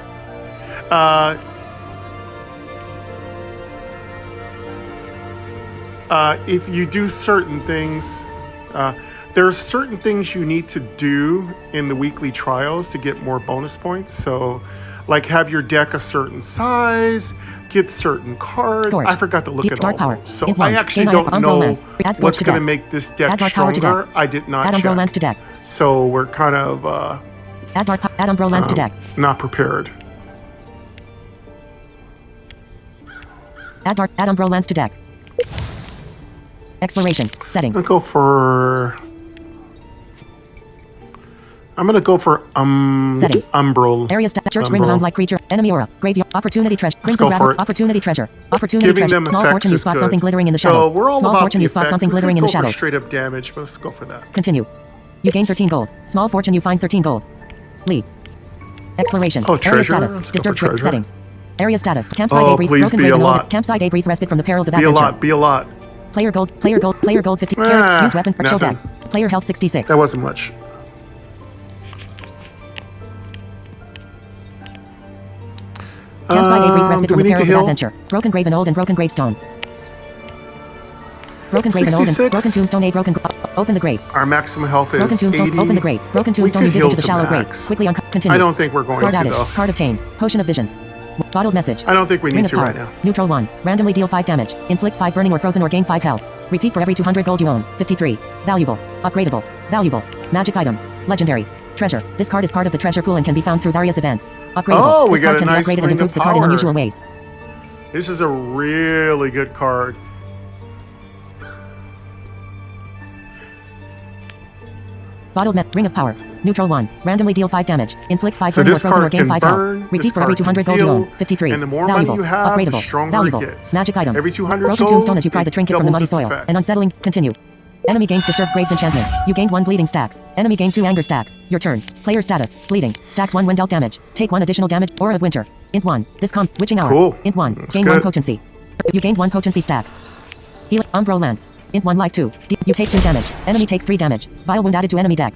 If you do certain things, there are certain things you need to do in the weekly trials to get more bonus points. So, like have your deck a certain size, get certain cards. Scorch. I forgot to look Deep at dark all power. those. So Int I 1. actually Gain don't Umbro know lance. Add scorch what's to going to deck. make this deck Add dark power to stronger. deck. I did not Add Umbro check. lance to deck. So we're kind of Add Umbro lance to deck. not prepared. Add Umbro lance to deck. Exploration. Settings. I'm gonna go for Settings. Umbral. Area church ring around like creature. Enemy aura. Graveyard. Opportunity treasure. go for it. Opportunity treasure. Opportunity Giving treasure. them Small effects fortune you is spot good. something glittering in the shadows. So we're all Small about fortune the you spot effects. something We glittering could in the go for shadows. straight up damage, but let's go for that. Continue. You gain 13 gold. Small fortune you find 13 gold. Lead. Exploration. Oh, Area treasure? status. Let's go for Disturbed trip. treasure. Settings. Area status. Campsite Oh, a brief. please Broken be grave a and lot. old. Campsite a brief respite from the perils of Be a adventure. lot. Be a lot. Player gold. Player 50. Ah, Use weapon. Show nothing. deck. Player health 66. That wasn't much. Campsite a brief respite do from we the need to perils of heal? adventure. Broken grave and old and broken gravestone. Broken grave and old and 66. broken tombstone a broken. Open the grave. Our maximum health Broken is tombstone. 80. Open the grave. Broken We tombstone you could dig heal into the to shallow grave. max. Quickly continue. I don't think we're going Card to added. though. Card obtained. Potion of visions. Bottled message. I don't think we Ring need of to power. right now. Neutral 1. Randomly deal 5 damage. Inflict 5 burning or frozen or gain 5 health. Repeat for every 200 gold you own. 53. Valuable. Upgradable. Valuable. Magic item. Legendary. Treasure. This card is part of the treasure pool and can be found through various events. Upgradable. Oh, we this got card a can nice be upgraded and ring of improves the card in power. unusual ways. This is a really good card. Bottled ring of power. Neutral 1. Randomly deal 5 damage. Inflict 5 So burning or this frozen or card gain can 5 burn, health. this Repeat for every card can 200 gold you heal, own. 53. and the more money Valuable. you have, the Upgradable. stronger Valuable. it gets. Magic item. Every 200 Broken gold, tombstone as you pry the it trinket from the muddy doubles its soil. effect. And unsettling. Continue. Enemy gains disturbed graves enchantment. You gained 1 bleeding stacks. Enemy gained 2 anger stacks. Your turn. Player status. Bleeding. Stacks 1 when dealt damage. Take 1 additional damage. Aura of winter. Int 1. This witching hour. Cool. Int 1. That's Gain 1 good. potency. You gained 1 potency stacks. Heal Umbro lance. Int 1 life 2. You take 2 damage. Enemy takes 3 damage. Vile wound added to enemy deck.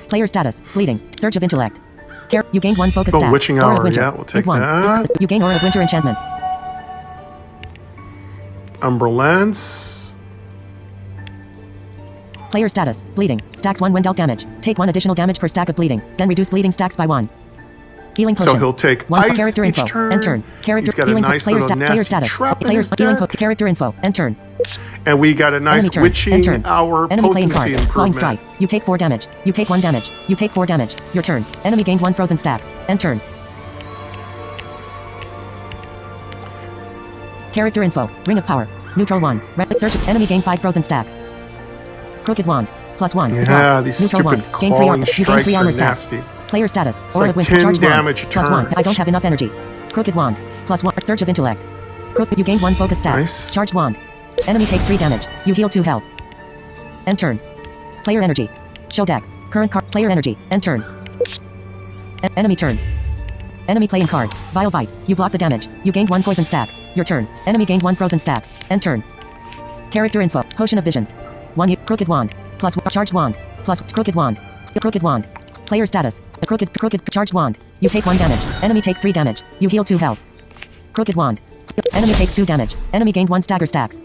Player status. Bleeding. Surge of intellect. You gained 1 focus Oh, stack. witching Aura of hour. winter. Yeah, we'll take Int 1. that. You gain aura of winter enchantment. Umbral Lance. Player status. Bleeding. Stacks 1 when dealt damage. Take 1 additional damage per stack of bleeding. Then reduce bleeding stacks by 1. Healing potion. So he'll take 1 ice character each info. turn. End turn. Character He's got a healing nice player, little player nasty status. trap in Player his healing deck. character info. End turn. And we got a nice Enemy turn. End witching turn. hour Enemy playing potency cards. Clawing improvement. strike. You take 4 damage. You take 1 damage. You take 4 damage. Your turn. Enemy gained 1 frozen stacks. End turn. Character info. Ring of power. Neutral 1. Search. Enemy gained 5 frozen stacks. Crooked wand. +1. Yeah, Draw. these Neutral stupid 1. Gain 3 clawing armor. You gain 3 strikes are armor stacks. nasty. Player status. It's Aura like of wind. 10 Charge 1. damage a +1. turn. I don't have enough energy. Crooked wand. +1. Surge of intellect. You gain 1 focus stacks. Nice. Charged wand. Enemy takes 3 damage. You heal 2 health. End turn. Player energy. Show deck. Current card. Player energy. End turn. Enemy turn. Enemy playing cards. Vile bite. You block the damage. You gained 1 poison stacks. Your turn. Enemy gained 1 frozen stacks. End turn. Character info. Potion of visions. 1 crooked wand. Plus charged wand. Plus crooked wand. Crooked wand. Player status. A crooked charged wand. You take 1 damage. Enemy takes 3 damage. You heal 2 health. Crooked wand. Enemy takes 2 damage. Enemy gained 1 stagger stacks.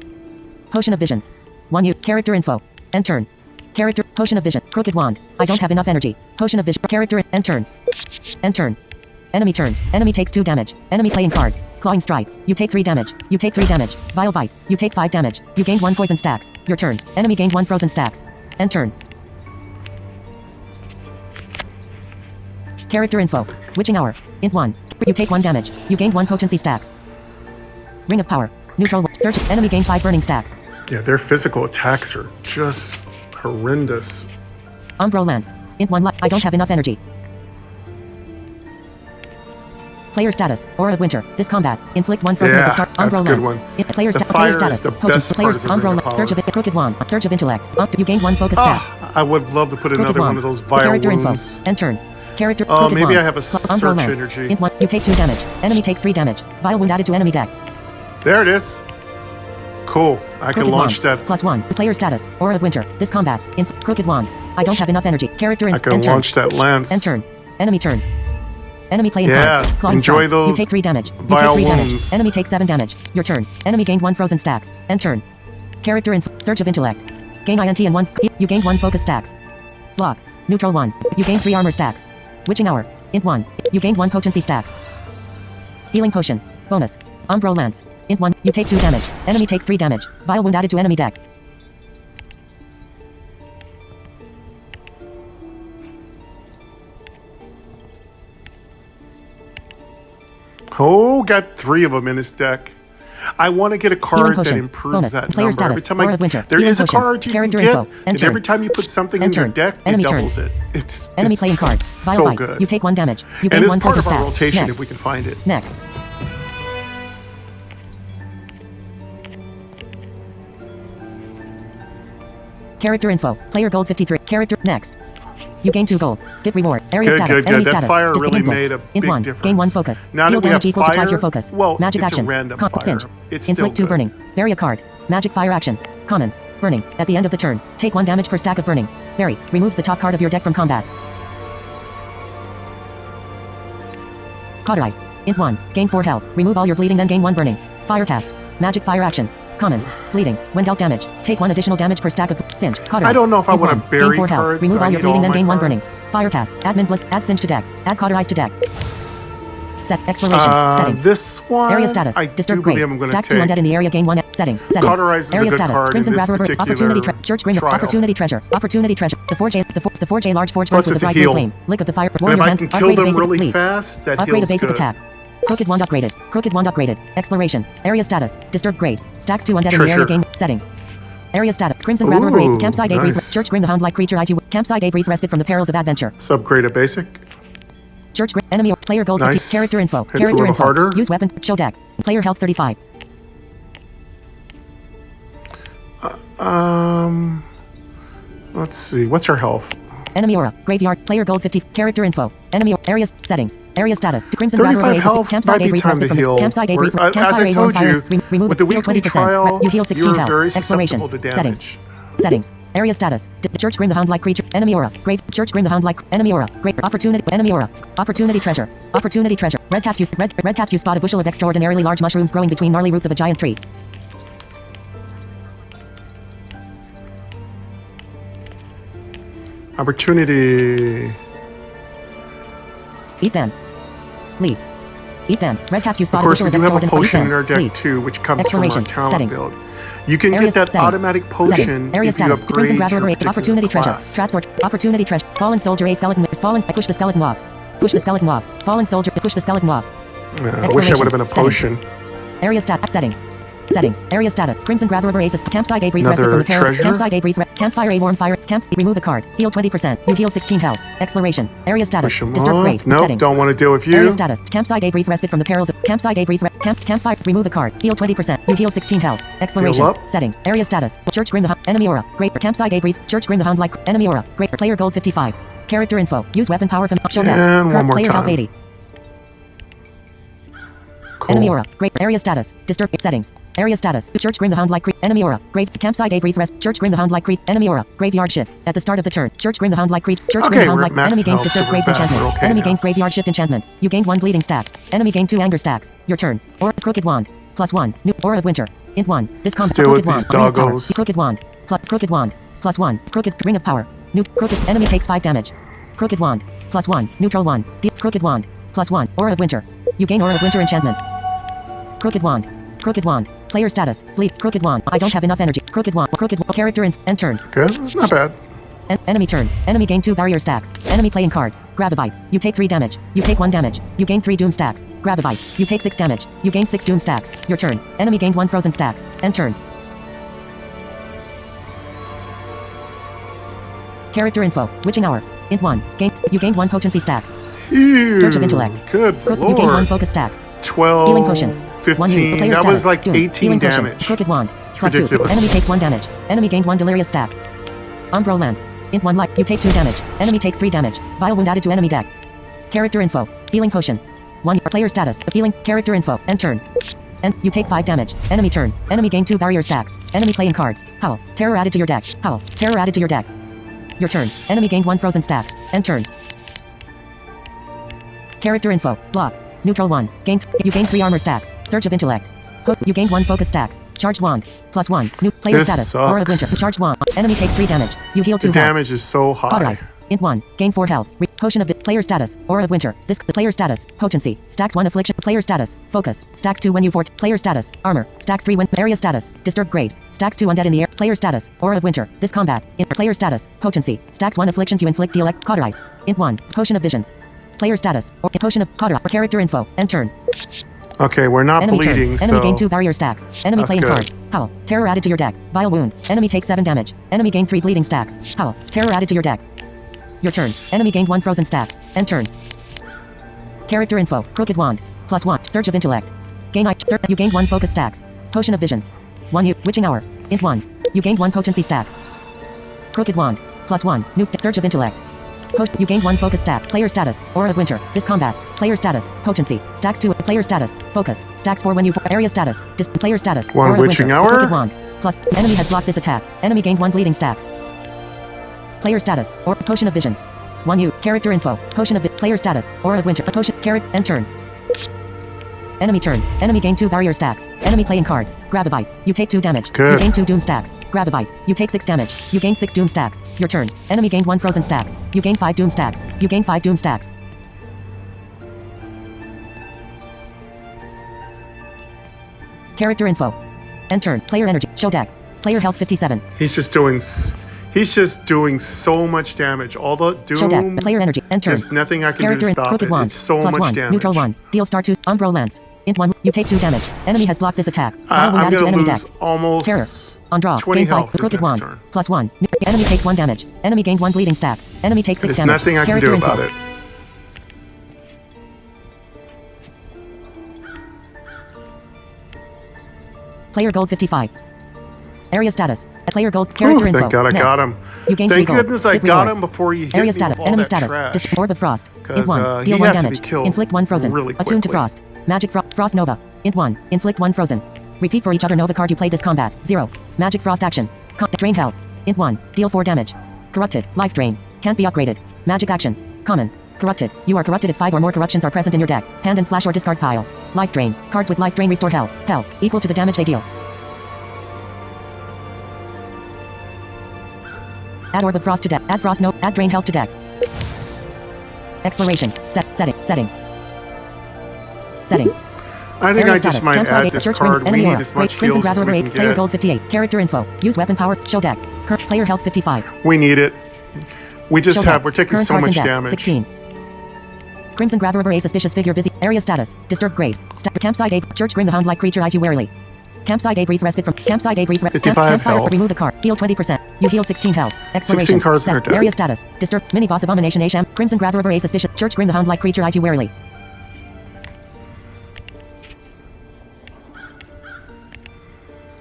Potion of visions. 1 character info. End turn. Character potion of vision. Crooked wand. I don't have enough energy. Potion of vision. Character end turn. End turn. Enemy turn. Enemy takes 2 damage. Enemy playing cards. Clawing strike. You take 3 damage. You take 3 damage. Vile bite. You take 5 damage. You gained 1 poison stacks. Your turn. Enemy gained 1 frozen stacks. End turn. Character info. Witching hour. Int 1. You take 1 damage. You gained 1 potency stacks. Ring of power. Neutral. Search. Enemy gained 5 burning stacks. Yeah, their physical attacks are just horrendous. Umbro Lance. Int 1 I don't have enough energy. Player status. Aura of Winter. This combat. Inflict 1 frozen at the start. That's Umbro a good Lance. one. Player The status. fire Player is status. the Potent. best Players. part of the Ring Umbro of Lance. Surge of Power. it. Crooked Wand. Surge of Intellect. You gain 1 focus stats. I would love to put Crooked another wand. one of those The vial character wounds. info. End turn. Character. Oh, crooked maybe wand. I have a Umbro search Lance. energy. Int 1. You take 2 damage. Enemy takes 3 damage. Vial wound added to enemy deck. There it is. Cool. I can Crooked launch wand. that. +1. Player status. Aura of Winter. This combat. Crooked wand. I don't have enough energy. Character I can end turn. launch that lance. End turn. Enemy turn. Enemy playing Yeah, cards. Clawing enjoy strike. those You take 3 damage. You vial take 3 damage. wounds. Enemy takes 7 damage. Your turn. Enemy gained 1 frozen stacks. End turn. Character info. Surge of Intellect. Gain INT and 1. You gained 1 focus stacks. Block. Neutral 1. You gain 3 armor stacks. Witching Hour. Int 1. You gained 1 potency stacks. Healing Potion. Bonus. Umbro Lance. Int 1. You take 2 damage. Enemy takes 3 damage. Vial wound added to enemy deck. Oh, got 3 of them in his deck. I want to get a card that potion. improves Bonus. that Player number. status. Every time Aura of Winter. there Healing is a potion. card you Character can get, info. End and turn. every time you put something End in your turn. deck, Enemy it turn. doubles it. It's Enemy it's playing cards. Vial so bite. good. You take 1 damage. You And gain it's 1 part focus of our stats. rotation Next. if we can find it. Next. Character info. Player gold 53. Character next. You gain 2 gold. Skip reward. Area Good, status. good, good. Enemy That status. fire Defeat really Umbras. made a Int big 1. difference. Gain 1 focus. Now Deal that we damage have equal to twice fire, your focus. well, Magic it's a action. random fire. Cinch. It's still Inflict 2 good. burning. Bury a card. Magic fire action. Common. Burning. At the end of the turn, take 1 damage per stack of burning. Bury. Removes the top card of your deck from combat. Cauterize. Int 1. Gain 4 health. Remove all your bleeding, then gain 1 burning. Fire cast. Magic fire action. Common. Bleeding. When dealt damage, take 1 additional damage per stack of cinch. Cauterize. I don't know if I Int want to 1. bury Gain 4 health. cards. Remove I all your need bleeding, then my gain 1 burning. cards. Fire cast. Admin bliss. Add cinch to deck. Add cauterize to deck. Set. Exploration. Settings. This one, Area status. I Disturb do graves. believe I'm going to Stack 2 undead take. in the area. Gain 1. Settings. Settings. Cauterize is a Area good status. card in Crimson this Grab Reverse. particular Opportunity. Church Grim. trial. Opportunity treasure. Opportunity treasure. The 4J. The 4J large forge Plus with it's the a bright heal. flame. Lick of the fire. And Warrior if I hands. can kill Upgrade a them basic really lead. fast, that Upgrade a heals basic good. attack. Crooked wand upgraded. Crooked wand upgraded. Exploration. Area status. Disturbed graves. Stacks 2 undead in the area. Treasure. Gain. Settings. Area status. Crimson Grab Reverse. Ooh, Campsite Aid. nice. Church Grim the Hound like creature eyes you. Campsite Aid. Respite from the perils of adventure. Subgrade a basic. Church Grim. Enemy or player gold. Nice. 50. Character info. Hits a Character little info. harder. Use weapon. Show deck. Player health 35. Let's see. What's her health? Enemy aura. Graveyard. Player gold 50. Character info. Enemy areas. Settings. Area status. Crimson Grab 35 Reverse. health Campsite might Aid. be time to Respite from the heal. Campsite Aid. As Campfire I Aid. told Fire. you, Remove. with the Heal weekly 20%. trial, You heal 16 you're health. very Exploration. susceptible to Settings. damage. Settings. Area status. Church Grim the Hound like creature. Enemy aura. Grave. Church Grim the Hound like enemy aura. Great opportunity. Enemy aura. Opportunity treasure. Opportunity treasure. Red caps you. Red caps you spot a bushel of extraordinarily large mushrooms growing between gnarly roots of a giant tree. Opportunity. Eat them. Leave. Eat them. Red caps you Of spot a course, bushel we of do have a extraordinary potion in our deck Leave. too, which comes from our Exploration. talent Settings. build. You can Areas. get that Settings. automatic potion Settings. Area if you status. upgrade Crimson your Grab Reverse. particular Opportunity treasure. class. Traps or opportunity treasure. Fallen soldier. A skeleton. Fallen. I push the skeleton off. Push the skeleton off. Fallen soldier. Push the skeleton off. I wish I would have been a potion. Area stat. Settings. Settings. Area status. Crimson Grab Reverse. Campsite Aid. Respite Another from the perils. treasure? Campsite Aid. Campfire A warm fire. Camp. Remove the card. Heal 20%. You heal 16 health. Exploration. Area status. Push 'em Disturbed off. graves. Nope, Settings. don't want to deal with you. Area status. Campsite Aid. Respite from the perils of Campsite Aid. Campfire. Remove the card. Heal 20%. You heal 16 health. Exploration. Heal up. Settings. Area status. Church Grim the Hound. Enemy aura. Great. Campsite Aid. Church Grim the Hound like enemy aura. Great. Player gold 55. Character info. Use weapon power from show deck. And one more Player health time. 80. Cool. Enemy aura. Great. Area status. Disturb settings. Area status. Church Grim the Hound like enemy aura. Grave. Campsite Aid. Church Grim the Hound like enemy aura. Graveyard shift. At the start of the turn. Church Grim the Hound like Church Grim Okay, the Hound we're like at max enemy gains health, disturb so graves we're back. enchantment. We're okay Enemy now. gains graveyard shift enchantment. You gain 1 bleeding stacks. Enemy gain 2 anger stacks. Your turn. Aura crooked wand. +1. New aura of winter. Int 1. This combat. Still with crooked these wand. Ring of power. doggos. Crooked wand. Crooked wand. +1. Crooked ring of power. New crooked enemy takes 5 damage. Crooked wand. +1. Neutral 1. Crooked wand. +1. Aura of winter. You gain aura of winter enchantment. Crooked wand. Crooked wand. Player status. Bleed. Crooked wand. I don't have enough energy. Crooked wand. Crooked character and turn. Good, not bad. Enemy turn. Enemy gain 2 barrier stacks. Enemy playing cards. Grab a bite. You take 3 damage. You take 1 damage. You gain 3 doom stacks. Grab a bite. You take 6 damage. You gain 6 doom stacks. Your turn. Enemy gained 1 frozen stacks. End turn. Character info. Witching hour. Int 1. You gained 1 potency stacks. Phew, Search of intellect. good You gained 1 lord. focus stacks. 12, Healing potion. 15. Player That status. was like Doom. 18 Healing potion. damage. Crooked wand. Plus 2. ridiculous. Enemy takes 1 damage. Enemy gained 1 delirious stacks. Umbro lance. Int 1 light. You take 2 damage. Enemy takes 3 damage. Vile wound added to enemy deck. Character info. Healing potion. 1. Player status. Healing. Character info. End turn. And you take 5 damage. Enemy turn. Enemy gain 2 barrier stacks. Enemy playing cards. Howl. Terror added to your deck. Howl. Terror added to your deck. Your turn. Enemy gained 1 frozen stacks. End turn. Character info. Block. Neutral 1. You gained 3 armor stacks. Surge of intellect. You gained 1 focus stacks. Charged wand. Plus 1. New player This status. sucks. Aura of winter. Charged wand. Enemy takes 3 damage. You heal 2 The health. damage is so high. Cauterize. Int 1. Gain 4 health. Potion of player status. Aura of winter. The player status. Potency. Stacks 1 affliction. Player status. Focus. Stacks 2 when you fort. Player status. Armor. Stacks 3 when area status. Disturbed graves. Stacks 2 undead in the air. Player status. Aura of winter. This combat. Player status. Potency. Stacks 1 afflictions you inflict. Deal. Cauterize. Int 1. Potion of visions. Player status. Or potion of cauterize. Character info. End turn. Okay, we're not Enemy bleeding, turn. so... Enemy gain 2 barrier stacks. Enemy That's playing good. cards. Howl. Terror added to your deck. Vile wound. Enemy takes 7 damage. Enemy gain 3 bleeding stacks. Howl. Terror added to your deck. Your turn. Enemy gained 1 frozen stacks. End turn. Character info. Crooked wand. Plus 1. Surge of intellect. You gained 1 focus stacks. Potion of visions. 1 witching hour. Int 1. You gained 1 potency stacks. Crooked wand. Plus 1. New surge of intellect. You gained 1 focus stack. Player status. Aura of winter. This combat. Player status. Potency. Stacks 2. Player status. Focus. Stacks 4 when you area status. Player status. One Aura of witching winter. hour? Crooked wand. Plus enemy has blocked this attack. Enemy gained 1 bleeding stacks. Player status. Or potion of visions. 1 character info. Potion of player status. Aura of winter. Potion character. End turn. Enemy turn. Enemy gain 2 barrier stacks. Enemy playing cards. Grab a bite. You take 2 damage. Good. You gain 2 doom stacks. Grab a bite. You take 6 damage. You gain 6 doom stacks. Your turn. Enemy gained 1 frozen stacks. You gain 5 doom stacks. You gain 5 doom stacks. Character info. End turn. Player energy. Show deck. Player health 57. He's just doing so much damage. All the Show deck. doom... Player energy. End turn. There's nothing I can Character do to stop crooked it. wand. It's so Plus much 1. damage. Neutral 1. Deal star 2. Umbro lance. Int 1. You take 2 damage. Enemy has blocked this attack. I'm added to going to enemy lose deck. almost Terror. On draw. 20 Gain 5. health The this crooked next wand. turn. Plus 1. Enemy takes 1 damage. Enemy gained 1 bleeding stacks. Enemy takes 6 There's damage. nothing I can Character do info. about it. Player gold 55. Area status. Player gold. Character Ooh, info. thank God I Next. got him. You gain Thank 3 gold. goodness I Skip got rewards. him before he hit Area me status. with all Enemy that status. trash. Orb of frost. Int 'Cause, 1. he Deal 1 has to be damage. killed Inflict 1 frozen. really Attune to quickly. frost. Magic frost nova. Int 1. Inflict 1 frozen. Repeat for each other nova card you played this combat. 0. Magic frost action. Drain health. Int 1. Deal 4 damage. Corrupted. Life drain. Can't be upgraded. Magic action. Common. Corrupted. You are corrupted if 5 or more corruptions are present in your deck. Hand and slash or discard pile. Life drain. Cards with life drain restore health. Health equal to the damage they deal. Add orb of frost to deck. Add frost note. Add drain health to deck. Exploration. Settings. Settings. I think Area I just status. might Campsite add this search card. ring, We enemy need aura. as much Crimson heals as Grab we Rubber can 8. Player get. gold 58. Character info. Use weapon power. Show deck. Player health 55. We need it. We just Show have... deck. We're taking Current so cards much in deck. damage. 16. Crimson Grab Rubber A. Suspicious figure busy. Area status. Disturbed graves. Campsite A. Church Grim the Hound-like creature eyes you warily. Campsite A. Brief respite from. Campsite A. Brief 55 campfire. health. Remove the card. Heal 20%. You heal 16 health. Exploration. 16 cards in her deck. Area status. Disturbed. Mini boss abomination A. Sham. Crimson Grab Rubber A. Suspicious. Church Grim the Hound-like creature eyes you warily.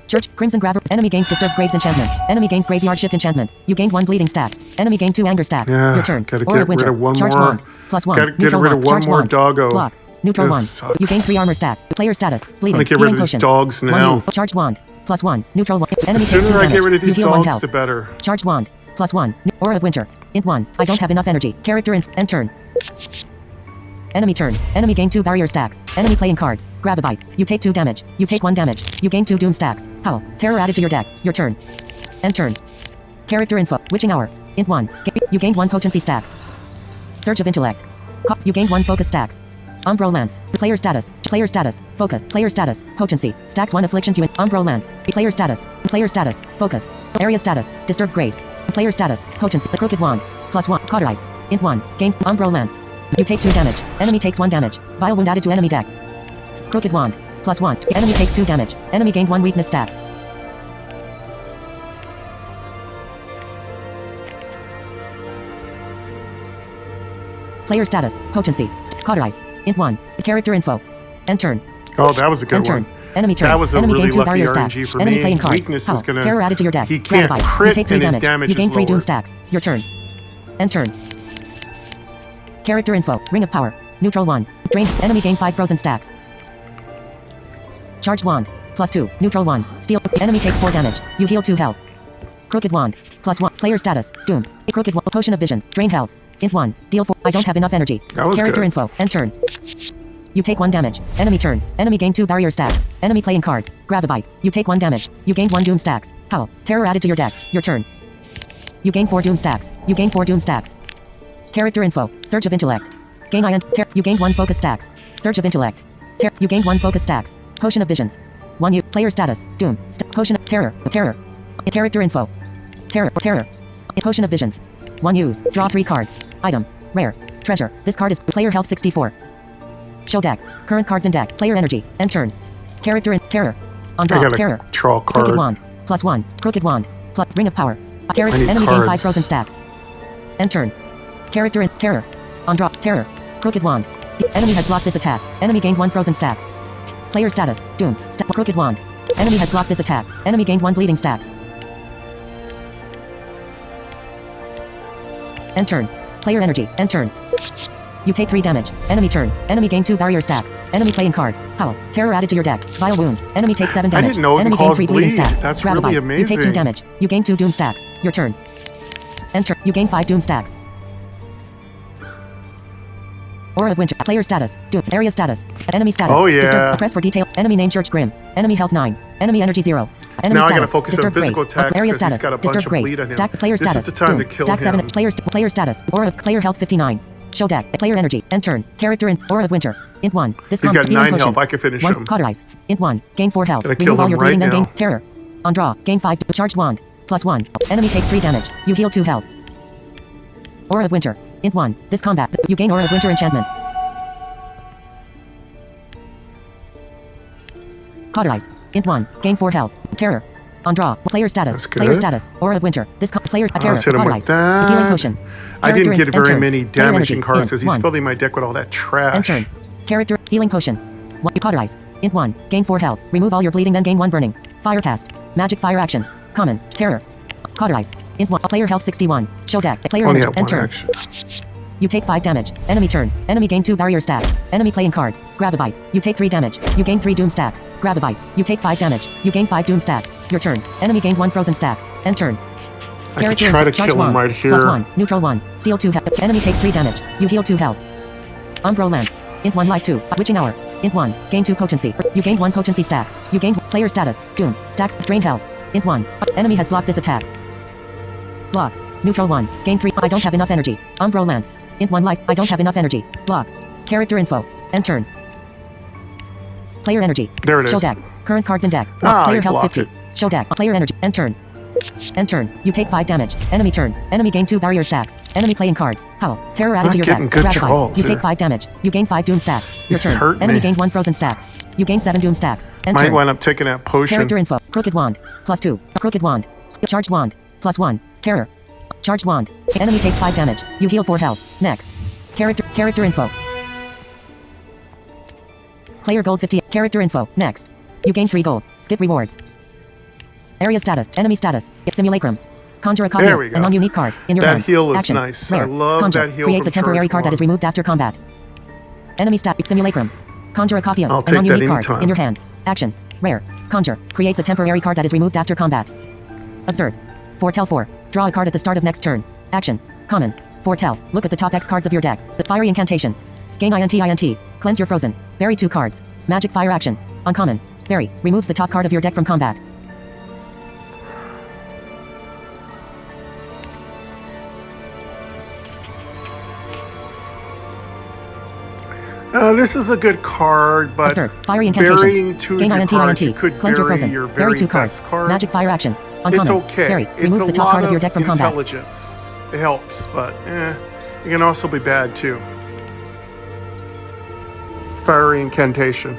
Church, Crimson Grabber, enemy gains Disturbed Graves enchantment. Enemy gains Graveyard Shift enchantment. You gain 1 bleeding stacks. Enemy gain 2 anger stacks. Yeah, Your turn. gotta Aura get of winter. rid of one Charge more. 1. Plus 1. Gotta get Neutral rid of one Charge more 1. doggo. Block. Neutral Ugh, 1. sucks. You gain 3 armor stack. Player status. Bleeding. I'm gonna get rid Healing of these potion. dogs 1 now. Charge wand. Plus 1. Neutral 1. Enemy The takes 2 sooner I damage. get rid of You these heal 1 dogs, health. the better. Charge wand. Plus 1. Aura of winter. Int 1. I don't have enough energy. Character end turn. Enemy turn. Enemy gain 2 barrier stacks. Enemy playing cards. Grab a bite. You take 2 damage. You take 1 damage. You gain 2 doom stacks. Howl. Terror added to your deck. Your turn. End turn. Character info. Witching hour. Int 1. You gained 1 potency stacks. Surge of intellect. You gained 1 focus stacks. Umbro lance. Player status. Player status. Focus. Player status. Potency. Stacks 1 afflictions you in. Umbro lance. Player status. Player status. Focus. Area status. Disturbed graves. Player status. Potency. The crooked wand. Plus 1. Cauterize. Int 1. Gain. Umbro lance. You take 2 damage. Enemy takes 1 damage. Vile wound added to enemy deck. Crooked wand. Plus 1. Enemy takes 2 damage. Enemy gained 1 weakness stacks. Player status. Potency. Cauterize. Int 1. Character info. End turn. Oh, that was a good End turn. one. Enemy turn. That was a Enemy really gain 2 lucky barrier RNG stacks. for Enemy me. playing cards. Weakness is gonna. Terror added to your deck. He can't Gratify. crit You take 3 and his damage. damage You gain is 3 doom lower. stacks. Your turn. End turn. Character info. Ring of power. Neutral 1. Drain. Enemy gain 5 frozen stacks. Charged wand. +2. Neutral 1. Steel. Enemy takes 4 damage. You heal 2 health. Crooked wand. +1. Player status. Doom. Crooked wand. Potion of vision. Drain health. Int 1. Deal 4. I don't have enough energy. That was Character good. info. End turn. You take 1 damage. Enemy turn. Enemy gain 2 barrier stacks. Enemy playing cards. Grab a bite. You take 1 damage. You gain 1 doom stacks. Howl. Terror added to your deck. Your turn. You gain 4 doom stacks. You gain 4 doom stacks. Character info. Surge of intellect. Gain iron. You gain 1 focus stacks. Surge of intellect. You gain 1 focus stacks. Potion of visions. 1 you. Player status. Doom. Potion of terror. Terror. Character info. Terror. Terror. Potion of visions. 1 use. Draw 3 cards. Item. Rare. Treasure. This card is player health 64. Show deck. Current cards in deck. Player energy. End turn. Character in terror. On draw. I gotta Terror. draw a card. Crooked wand. +1. Crooked wand. Plus ring of power. Character. I need Enemy gain 5 cards. frozen stacks. End turn. Character in terror. On draw. Terror. Crooked wand. Enemy has blocked this attack. Enemy gained 1 frozen stacks. Player status. Doom. Crooked wand. Enemy has blocked this attack. Enemy gained 1 bleeding stacks. End turn. Player energy. End turn. You take 3 damage. Enemy turn. Enemy gain 2 barrier stacks. Enemy playing cards. Howl. Terror added to your deck. Vile wound. Enemy takes 7 damage. didn't know it Enemy can gain cause 3 bleeding bleed. stacks. That's Grab a really bite. You take 2 amazing. damage. You gain 2 doom stacks. Your turn. Enter. You gain 5 doom stacks. Aura of Winter. Player status. Doom. Area status. Enemy status. Oh, yeah. Press for detail. Enemy name Church Grim. Enemy health 9. Enemy energy 0. Enemy Now I status. gotta focus on Disturbed physical grace. attacks Area 'cause he's status. got a bunch Disturbed of grace. bleed on him. Stack player This is status. the time to Doom. kill Stack 7. him. Player status. Aura of player health 59. Show deck. Player energy. End turn. Character in Aura of Winter. Int 1. This He's got healing 9 potion. health. I can finish 1. him. Cauterize. Int 1. Gain 4 health. Gonna kill Remove all him your right bleeding and now. gain terror. On draw. Gain 5. Charged wand. +1. Enemy takes 3 damage. You heal 2 health. Aura of Winter. Int 1. This combat. You gain Aura of Winter enchantment. Cauterize. Int 1. Gain 4 health. Terror. On draw. Player status. That's Player good. status. Aura of Winter. This player terror. Let's hit him with Cauterize. that. Healing potion. I didn't Character get very enter. many Player damaging energy. cards Int because he's 1. filling my deck with all that End trash. turn. Character healing potion. 1. You cauterize. Int 1. Gain 4 health. Remove all your bleeding, then gain 1 burning. Fire cast. Magic fire action. Common. Terror. Cauterize. Int 1. Player health 61. Show deck. Player Only energy. have End 1 turn. action. You take 5 damage. Enemy turn. Enemy gain 2 barrier stacks. Enemy playing cards. Grab a bite. You take 3 damage. You gain 3 doom stacks. Grab a bite. You take 5 damage. You gain 5 doom stacks. Your turn. Enemy gained 1 frozen stacks. End turn. I could try to Charge kill him 1. right here. +1. Neutral 1. Steal 2 health. Enemy takes 3 damage. You heal 2 health. Umbro lance. Int 1 life 2. Witching hour. Int 1. Gain 2 potency. You gained 1 potency stacks. You gained player status. Doom. Stacks. Drain health. Int 1. Enemy has blocked this attack. Block. Neutral 1. Gain 3. I don't have enough energy. Umbro lance. Int 1 life. I don't have enough energy. Block. Character info. End turn. Player energy. There it Show is. deck. Current cards in deck. Ah, Player I health blocked 50. it. Show deck. Player energy. End turn. End turn. You take 5 damage. Enemy turn. Enemy gain 2 barrier stacks. Enemy playing cards. Howl. Terror added Not to your getting deck. good Grab a bite. draws You take here. 5 damage. You gain 5 doom stacks. Your He's turn. hurting Enemy me. gained 1 frozen stacks. You gain 7 doom stacks. End Might turn. wind up taking that potion. Character info. Crooked wand. +2. Crooked wand. Charged wand. +1. Terror. Charged wand. Enemy takes 5 damage. You heal 4 health. Next. Character info. Player gold 50. Character info. Next. You gain 3 gold. Skip rewards. Area status. Enemy status. Simulacrum. Conjure a copy. There we go. A non-unique card in your That hand. heal is Action. nice. Rare. I love Conjure. that heal Creates from a temporary Charge card that is 1. removed after combat. Enemy stat. Simulacrum. Conjure a copy of I'll a take that non-unique card anytime. in your hand. Action. Rare. Conjure. Creates a temporary card that is removed after combat. Observe. Foretell 4. Draw a card at the start of next turn. Action. Common. Foretell. Look at the top X cards of your deck. The fiery incantation. Gain INT. Cleanse your frozen. Bury 2 cards. Magic fire action. Uncommon. Bury. Removes the top card of your deck from combat. This is a good card, but Observe. Fiery incantation. burying 2 Gain of your INT. cards, you could Cleanse your bury frozen. your Bury very 2 cards. best cards. Magic fire action. Uncommon. It's okay. Bury. It's Removes a the top lot card of your of deck from combat. intelligence. It helps, but it can also be bad too. Fiery incantation.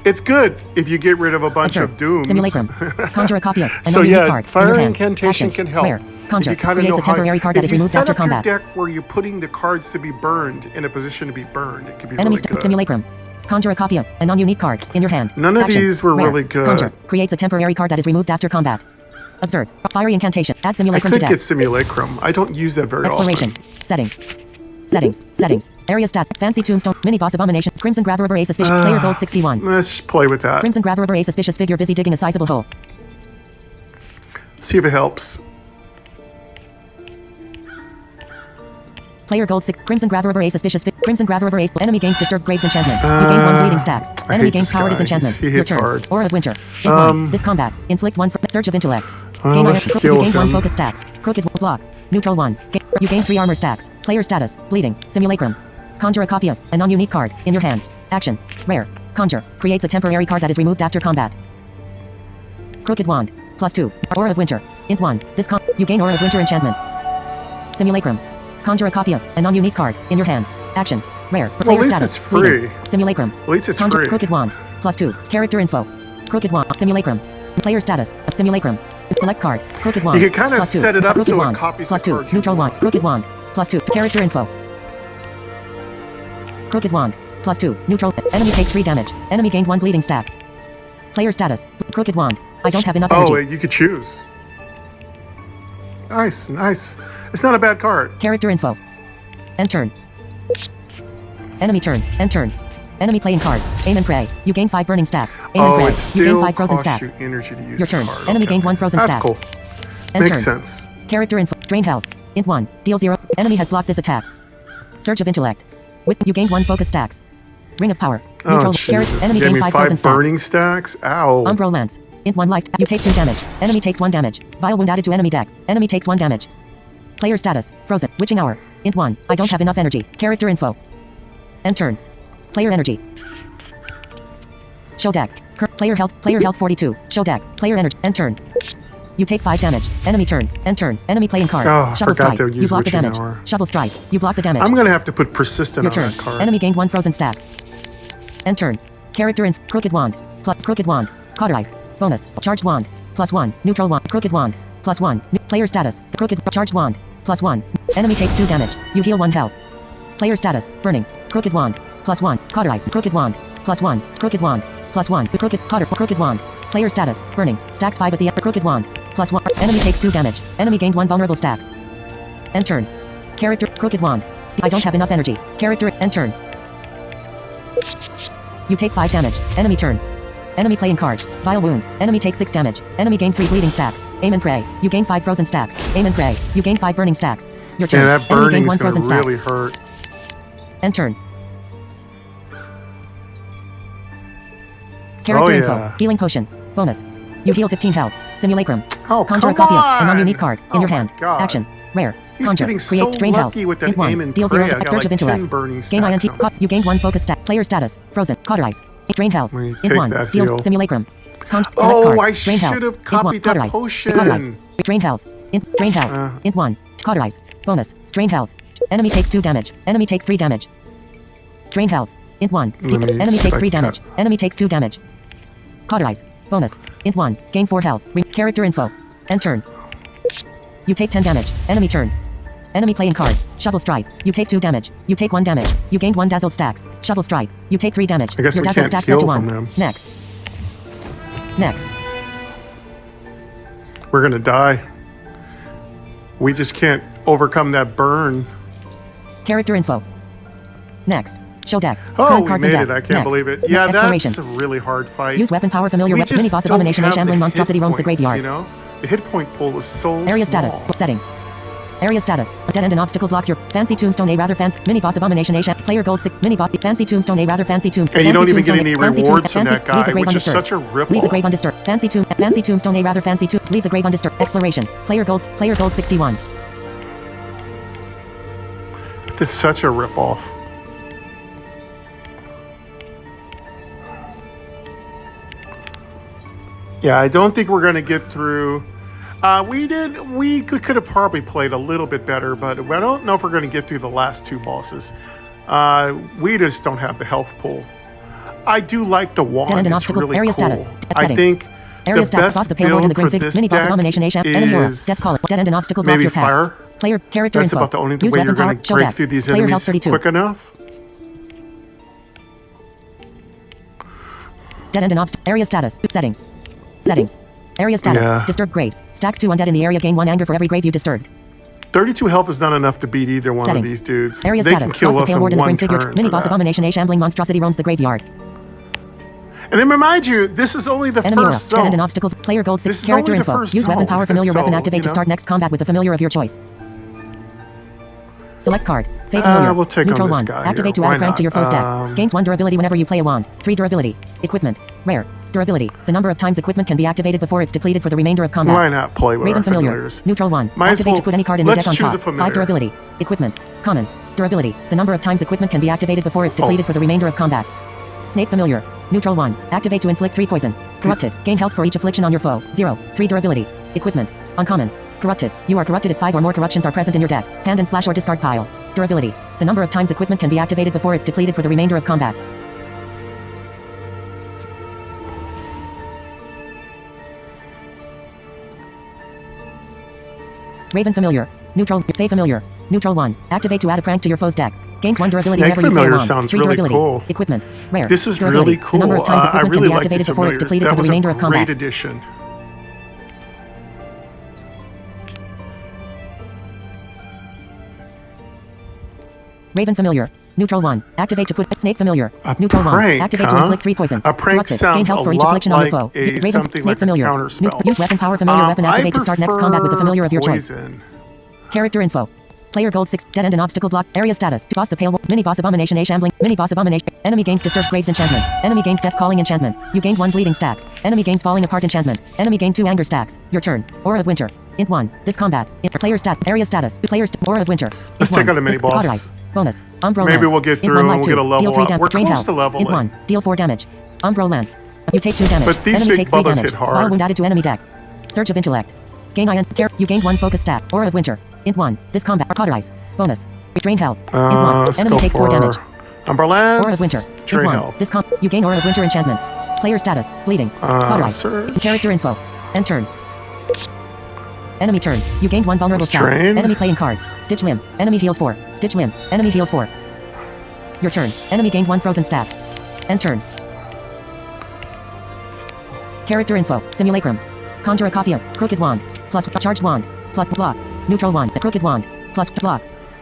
It's good if you get rid of a bunch of dooms. Simulacrum. Conjure a copy of an So unique yeah, card fire in your hand. incantation Action. can help. Rare. Conjure. If you kind of Creates know a temporary how, card that if is you removed set after up your combat. deck where you're putting the cards to be burned in a position to be burned, it could be Enemy really good. Simulacrum. Conjure a copy of a non-unique card in your hand. None of Action. these were Rare. really good. Conjure. Creates a temporary card that is removed after combat. Observe. Fiery incantation. Add I simulacrum to could deck. get simulacrum. I don't use that very Exploration. often. Settings. Settings. Area stat. Fancy tombstone. Mini boss abomination. Crimson Graverober A suspicious. Player gold 61. Let's play with that. Crimson Graverober A suspicious figure busy digging a sizable hole. See if it helps. Player gold 6. Crimson Graverober A suspicious Crimson Graverober A. Enemy gains disturbed graves enchantment. You gain 1 bleeding stacks. I Enemy hate gains this power guy. disenchantment. He Your hits turn. hard. Aura of Winter. Hit 1. This combat. Inflict 1 Surge of Intellect. Gain let's IF. deal You with gain 1 him. focus stacks. Crooked block. Neutral 1. You gain 3 armor stacks. Player status. Bleeding. Simulacrum. Conjure a copy of a non-unique card in your hand. Action. Rare. Conjure. Creates a temporary card that is removed after combat. Crooked Wand. +2. Aura of Winter. Int 1. You gain Aura of Winter enchantment. Simulacrum. Conjure a copy of a non-unique card in your hand. Action. Rare. Well, at least status. it's free. Bleeding. Simulacrum. At least it's Conjure. free. Crooked Wand. +2. Character info. Crooked Wand. Simulacrum. Player status. Simulacrum. Select card. Crooked Wand. You can kind of +2. set it up Crooked so wand. it copies the +2. cards you Neutral want. Wand. Crooked Wand. +2. Character info. Crooked Wand. +2. Neutral. Enemy takes 3 damage. Enemy gained 1 bleeding stacks. Player status. Crooked Wand. I don't have enough energy. Oh, you could choose. Nice. It's not a bad card. Character info. End turn. Enemy turn. End turn. Enemy playing cards. Aim and pray. You gain 5 burning stacks. Aim and Oh, pray. it You still gain 5 frozen costs stacks. you energy to use Your the turn. card. Enemy Okay. gained 1 frozen That's stacks. cool. End Makes turn. sense. Character info. Drain health. Int 1. Deal 0. Enemy has blocked this attack. Surge of intellect. You gained 1 focus stacks. Ring of power. Oh, Neutral. Jesus. Enemy Gave gained me 5 5 frozen stacks. burning stacks? Ow. Umbro lance. Int 1 life. You take 2 damage. Enemy takes 1 damage. Vile wound added to enemy deck. Enemy takes 1 damage. Player status. Frozen. Witching hour. Int 1. I don't have enough energy. Character info. End turn. Player energy. Show deck. Player health 42. Show deck. Player energy. End turn. You take 5 damage. Enemy turn. End turn. Enemy playing cards. Oh, I Shovel forgot strike. to You use block the Witching damage. Hour. Shovel strike. You block the damage. I'm going to have to put persistent Your on turn. that card. Enemy gained 1 frozen stacks. End turn. Character in Crooked Wand. Plus Crooked Wand. Cauterize. Bonus. Charged Wand. +1. Neutral Wand. Crooked Wand. +1. Player status. Crooked. Charged Wand. +1. Enemy takes 2 damage. You heal 1 health. Player status. Burning. Crooked Wand. +1. Cauterize. Crooked Wand. +1. Crooked Wand. +1. Crooked Wand. Player status. Burning. Stacks 5 at the Crooked Wand. +1. Enemy takes 2 damage. Enemy gained 1 vulnerable stacks. End turn. Character. Crooked Wand. I don't have enough energy. Character. End turn. You take 5 damage. Enemy turn. Enemy playing cards. Vile wound. Enemy takes 6 damage. Enemy gain 3 bleeding stacks. Aim and pray. You gain 5 frozen stacks. Aim and pray. You gain 5 burning stacks. Your turn. Yeah, that Enemy burning gained is 1 going frozen to really stacks. hurt. End turn. Character info. yeah. Healing potion. Bonus. You heal 15 health. Simulacrum. Oh, Conjure come a copy of a on! non-unique card in Oh your my hand. God. Action. Rare. He's Conjure. getting Create so drain health. lucky with that Int 1. aim and Deal pray. 0. I got Surge like of 10 intellect. burning Gain stacks INT. on. You gained 1 focus stack. Player status. Frozen. Cauterize. Drain health. We Int take 1. that Deal heal. simulacrum. Oh, select card. I Drain health. should have Int 1. copied that Cauterize. potion. Cauterize. Drain health. Drain health. Int 1. Cauterize. Bonus. Drain health. Enemy takes 2 damage. Enemy takes 3 damage. Drain health. Int 1. Let me Enemy takes 3 select damage. that. Enemy takes 2 damage. Cauterize. Bonus. Int 1. Gain 4 health. Character info. End turn. You take 10 damage. Enemy turn. Enemy playing cards. Shovel strike. You take 2 damage. You take 1 damage. You gain 1 dazzled stacks. Shovel strike. You take 3 damage. I guess Your we dazzled can't stacks heal set to from 1. them. Next. Next. We're going to die. We just can't overcome that burn. Character info. Next. Show deck. Oh, Current we cards in made deck. it. I can't Next. believe it. Yeah, Exploration. that's a really hard fight. Use weapon power familiar We mini just boss don't abomination have a shambling the monstrosity hit roams the points, graveyard. You know? The hit point pool is so Area small. status. Settings. Area status. A dead end and obstacle blocks your fancy tombstone a rather fancy mini boss abomination a player gold 6 mini boss fancy tombstone a rather fancy tomb. And you don't even get tombstone, any fancy rewards tomb, from fancy, that leave the guy, grave which is undisturbed. such a rip-off. Leave the grave undisturbed. Fancy tombstone a rather fancy tomb. Leave the grave undisturbed. Exploration. Player gold 61. This is such a rip-off. Yeah, I don't think we're going to get through. We could have probably played a little bit better, but I don't know if we're going to get through the last 2 bosses. We just don't have the health pool. I do like the wand. Dead end and It's obstacle. really Area cool. status. I Settings. think Area the status. Boss best the payload in the build green for fig. this Mini boss deck abomination. Enemy aura. is Death call. Dead end and obstacle blocks maybe your path. fire. Player character That's info. about the only Use way weapon you're power. going to Show break deck. through these Player enemies health 32. quick enough. Dead end and obstacle. Area status. Settings. Settings. Area status. Yeah. Disturbed graves. Stacks 2 undead in the area. Gain 1 anger for every grave you disturbed. 32 health is not enough to beat either one Settings. of these dudes. Area They status. can kill Boss the us in pale ward in the one green figure. turn. Mini for boss that. abomination. A shambling monstrosity roams the graveyard. And then remind you, this is only the Enemy aura. first Dead end zone. and obstacle. Player gold 6. This is Character only the info. first Use weapon zone, power. Familiar weapon so, activate you to know. start next combat with the familiar of your choice. Select card. Fey familiar. We'll take on Neutral this 1. guy Activate here. to add Why a crank to not? your foe's deck. Gains 1 durability whenever you play a wand. 3 durability. Equipment. Rare. Durability. The number of times equipment can be activated before it's depleted for the remainder of combat. Why not play with Raven our familiar. familiars? Neutral 1. Might as Activate well- to put any card in the let's deck on choose top. a familiar. 5 durability. Equipment. Common. Durability. The number of times equipment can be activated before it's depleted for the remainder of combat. Snake familiar. Neutral 1. Activate to inflict 3 poison. Corrupted. Gain health for each affliction on your foe. 0. 3 durability. Equipment. Uncommon. Corrupted. You are corrupted if 5 or more corruptions are present in your deck. Hand and slash or discard pile. Durability. The number of times equipment can be activated before it's depleted for the remainder of combat. Raven familiar. Neutral. Fey familiar. Neutral 1. Activate to add a prank to your foe's deck. Gains 1 durability Snake whenever you play a familiar wand. sounds 3 really durability. cool. Equipment. Rare. This is Durability. really cool. The number of times I equipment really can be like activated these before it's familiars. depleted That for the was remainder a of combat. great addition. Raven familiar. Neutral 1. Activate to put snake familiar. A Neutral 1. prank, Activate to huh? inflict 3 poison. A prank Corrupted. sounds Gain health a for each lot affliction on your like foe. a Raven something snake like a familiar. counter spell. Use weapon power familiar weapon activate to start next combat with the familiar of your choice. Poison. Character info. Player gold 6. Dead end and obstacle block. Area status. Boss the pale. Mini boss abomination. A shambling. Mini boss abomination. Enemy gains disturbed graves enchantment. Enemy gains death calling enchantment. You gained 1 bleeding stacks. Enemy gains falling apart enchantment. Enemy gained 2 anger stacks. Your turn. Aura of winter. Int 1. This combat. Player stat. Area status. Aura of winter. Let's Int take 1. on the mini This boss. cauterize. Bonus. Umbro Maybe lance. we'll get Int through 1 and life we'll 2. get a level Deal 3 up. damage. We're Drain close health. to leveling. Int 1. Deal 4 damage. Umbro lance. You take 2 damage. But these enemy big takes 3 bubbas damage. hit hard. Vile wound added to enemy deck. Surge of intellect. Gain iron. You gained 1 focus stat. Aura of winter. Int 1. This combat. Cauterize. Bonus. Drain health. Int 1. Let's Enemy go takes 4 for damage. Umbra Lance. Aura of winter. Drain Int 1. health. This you gain aura of winter enchantment. Player status. Bleeding. Cauterize. Surge. Character info. End turn. Enemy turn. You gained 1 vulnerable Let's stats. train. Enemy playing cards. Stitch limb. Enemy heals 4. Stitch limb. Enemy heals 4. Your turn. Enemy gained 1 frozen stats. End turn. Character info. Simulacrum. Conjure a copy of Crooked Wand. Plus charged wand. Plus block. Neutral wand. Crooked wand. Plus block.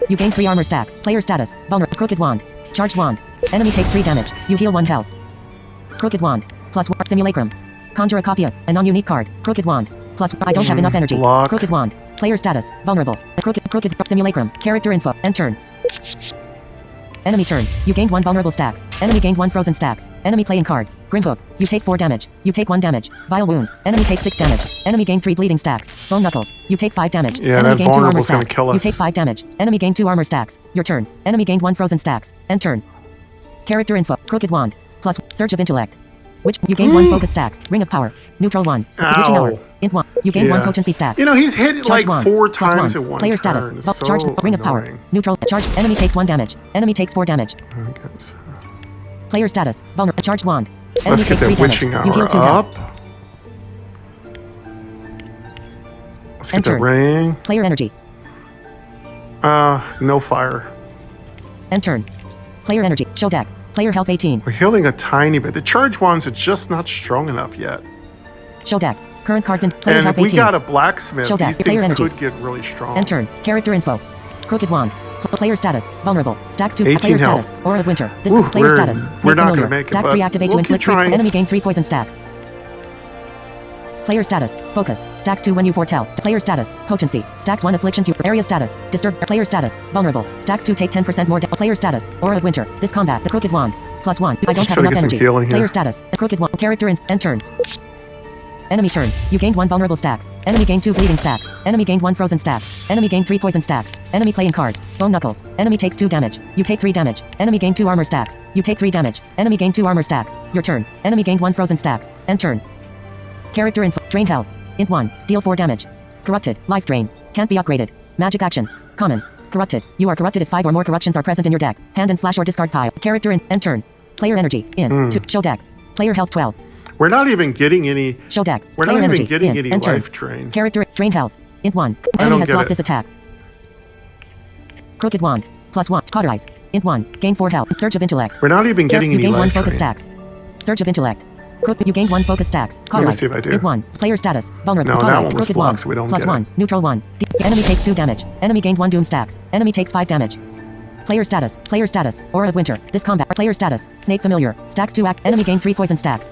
You gain 3 armor stacks. Player status. Vulnerable. Crooked wand. Charged wand. Enemy takes 3 damage. You heal 1 health. Crooked wand. Plus simulacrum. Conjure a copy of a non-unique card. Crooked wand. Plus I don't have enough energy. Block. Crooked wand. Player status. Vulnerable. Crooked simulacrum. Character info. End turn. Enemy turn. You gained 1 vulnerable stacks. Enemy gained 1 frozen stacks. Enemy playing cards. Grimhook. You take 4 damage. You take 1 damage. Vile wound. Enemy takes 6 damage. Enemy gained 3 bleeding stacks. Bone knuckles. You take 5 damage. Yeah, Enemy that gained 2 armor vulnerable's gonna stacks. kill You us. take 5 damage. Enemy gained 2 armor stacks. Your turn. Enemy gained 1 frozen stacks. End turn. Character info. Crooked wand. Plus surge of intellect. Which you gain 1 focus stacks. Ring of power. Neutral 1. Witching hour. Ow. Int 1. You gain 1 Yeah. potency stacks. You know, he's hit it Charge like wand. 4 Plus times 1. in one Player turn. status. It's so Charge. Ring of power. annoying. Neutral. Charge. Enemy takes 1 damage. Enemy takes 4 damage. I guess. Player status. Vulnerable. Charge wand. Let's Enemy get takes that 3 witching damage. You heal hour 2 health. up. Let's get Enter. the ring. Player energy. No fire. End turn. Player energy. Show deck. Player health 18. We're healing a tiny bit. The charge wands are just not strong enough yet. Show deck. Current cards in player And health if we 18. got a blacksmith, Show deck. these Player things energy. could get really strong. End turn. Character info. Crooked wand. Player status. Vulnerable. Stacks 2. 18 Player health. status. Aura of winter. This Ooh, is player we're- status. we're Snake not gonna familiar. make it, Stacks but 3 activate we'll to keep inflict 3. trying. Enemy gain 3 poison stacks. Player status. Focus. Stacks 2 when you foretell. Player status. Potency. Stacks 1 afflictions you. Area status. Disturb. Player status. Vulnerable. Stacks 2 take 10% more. Player status. Aura of winter. This combat. The crooked wand. Plus 1. I don't have Try to enough get some energy. healing here. Player status. The crooked wand. Character in. End turn. Enemy turn. You gained 1 vulnerable stacks. Enemy gained 2 bleeding stacks. Enemy gained 1 frozen stacks. Enemy gained 3 poison stacks. Enemy playing cards. Bone knuckles. Enemy takes 2 damage. You take 3 damage. Enemy gained 2 armor stacks. You take 3 damage. Enemy gained 2 armor stacks. Your turn. Enemy gained 1 frozen stacks. End turn. Character info. Drain health. Int 1. Deal 4 damage. Corrupted. Life drain. Can't be upgraded. Magic action. Common. Corrupted. You are corrupted if 5 or more corruptions are present in your deck. Hand and slash or discard pile. Character in. End turn. Player energy. In. 2. Show deck. Player health 12. We're not even getting any. Show deck. We're Player not even energy. getting In. any End turn. life drain. Character. Drain health. Int 1. I Enemy don't has get blocked it. this attack. Crooked wand. +1. Cauterize. Int 1. Gain 4 health. Surge of intellect. We're not even getting You any gained 1 life focus drain. stacks. Surge of intellect. You gained 1 focus stacks. Let me see if I do. Int 1. Player status. Vulnerable. No, that Tolerate. one was Crooked blocked, wand. so we don't get it. +1. Neutral 1. Enemy takes 2 damage. Enemy gained 1 doom stacks. Enemy takes 5 damage. Player status. Player status. Aura of winter. This combat. Player status. Snake familiar. Stacks 2 act. Enemy gained 3 poison stacks.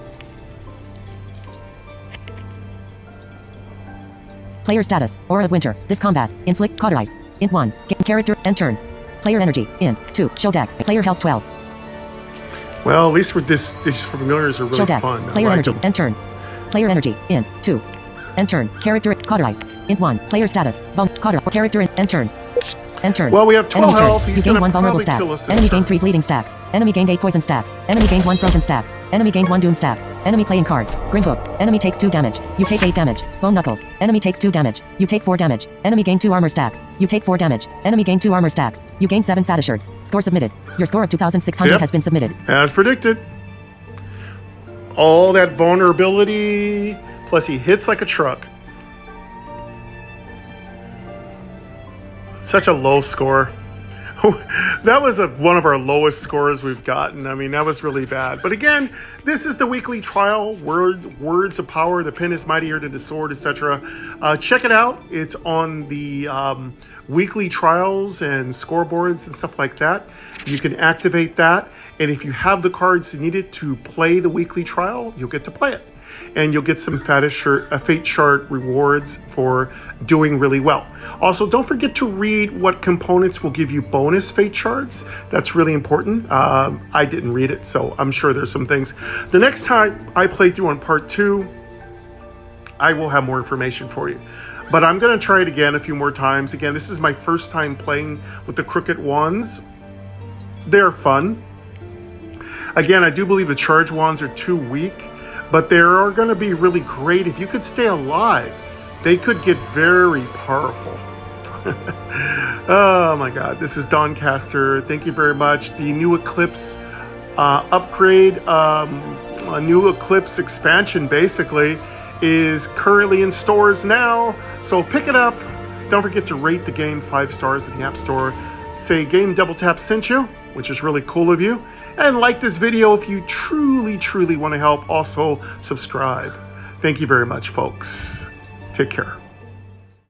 Player status. Aura of winter. This combat. Inflict. Cauterize. Int 1. Character. End turn. Player energy. Int 2. Show deck. Player health 12. Well, at least with these familiars are really Show deck. fun. I Player like energy. them. End turn. Player energy. Int 2. End turn. Character. Cauterize. Int 1. Player status. Cauterize. Character. End turn. End turn. Well, we have 12 Enemy turn. health. He's You gained gonna 1 vulnerable probably kill stacks. us this Enemy turn. gained 3 bleeding stacks. Enemy gained 8 poison stacks. Enemy gained 1 frozen stacks. Enemy gained 1 doom stacks. Enemy playing cards. Grimhook. Enemy takes 2 damage. You take 8 damage. Bone knuckles. Enemy takes 2 damage. You take 4 damage. Enemy gained 2 armor stacks. You take 4 damage. Enemy gained 2 armor stacks. You gain 7 fata shirts. Score submitted. Your score of 2,600 Yep. has been submitted. As predicted. All that vulnerability, plus he hits like a truck. Such a low score. That was one of our lowest scores we've gotten. I mean, that was really bad. But again, this is the weekly trial. Words of power. The pen is mightier than the sword, etc. Check it out. It's on the weekly trials and scoreboards and stuff like that. You can activate that. And if you have the cards needed to play the weekly trial, you'll get to play it. And you'll get some fate shard rewards for doing really well. Also, don't forget to read what components will give you bonus fate shards. That's really important. I didn't read it, so I'm sure there's some things. The next time I play through on part 2, I will have more information for you. But I'm going to try it again a few more times. Again, this is my first time playing with the crooked wands. They're fun. Again, I do believe the charge wands are too weak, but they are going to be really great. If you could stay alive, they could get very powerful. Oh my God, this is Dawncaster. Thank you very much. The new Eclipse upgrade, a new Eclipse expansion basically, is currently in stores now. So pick it up. Don't forget to rate the game 5 stars in the App Store. Say Game Double Tap sent you, which is really cool of you. And like this video if you truly want to help. Also, subscribe. Thank you very much, folks. Take care.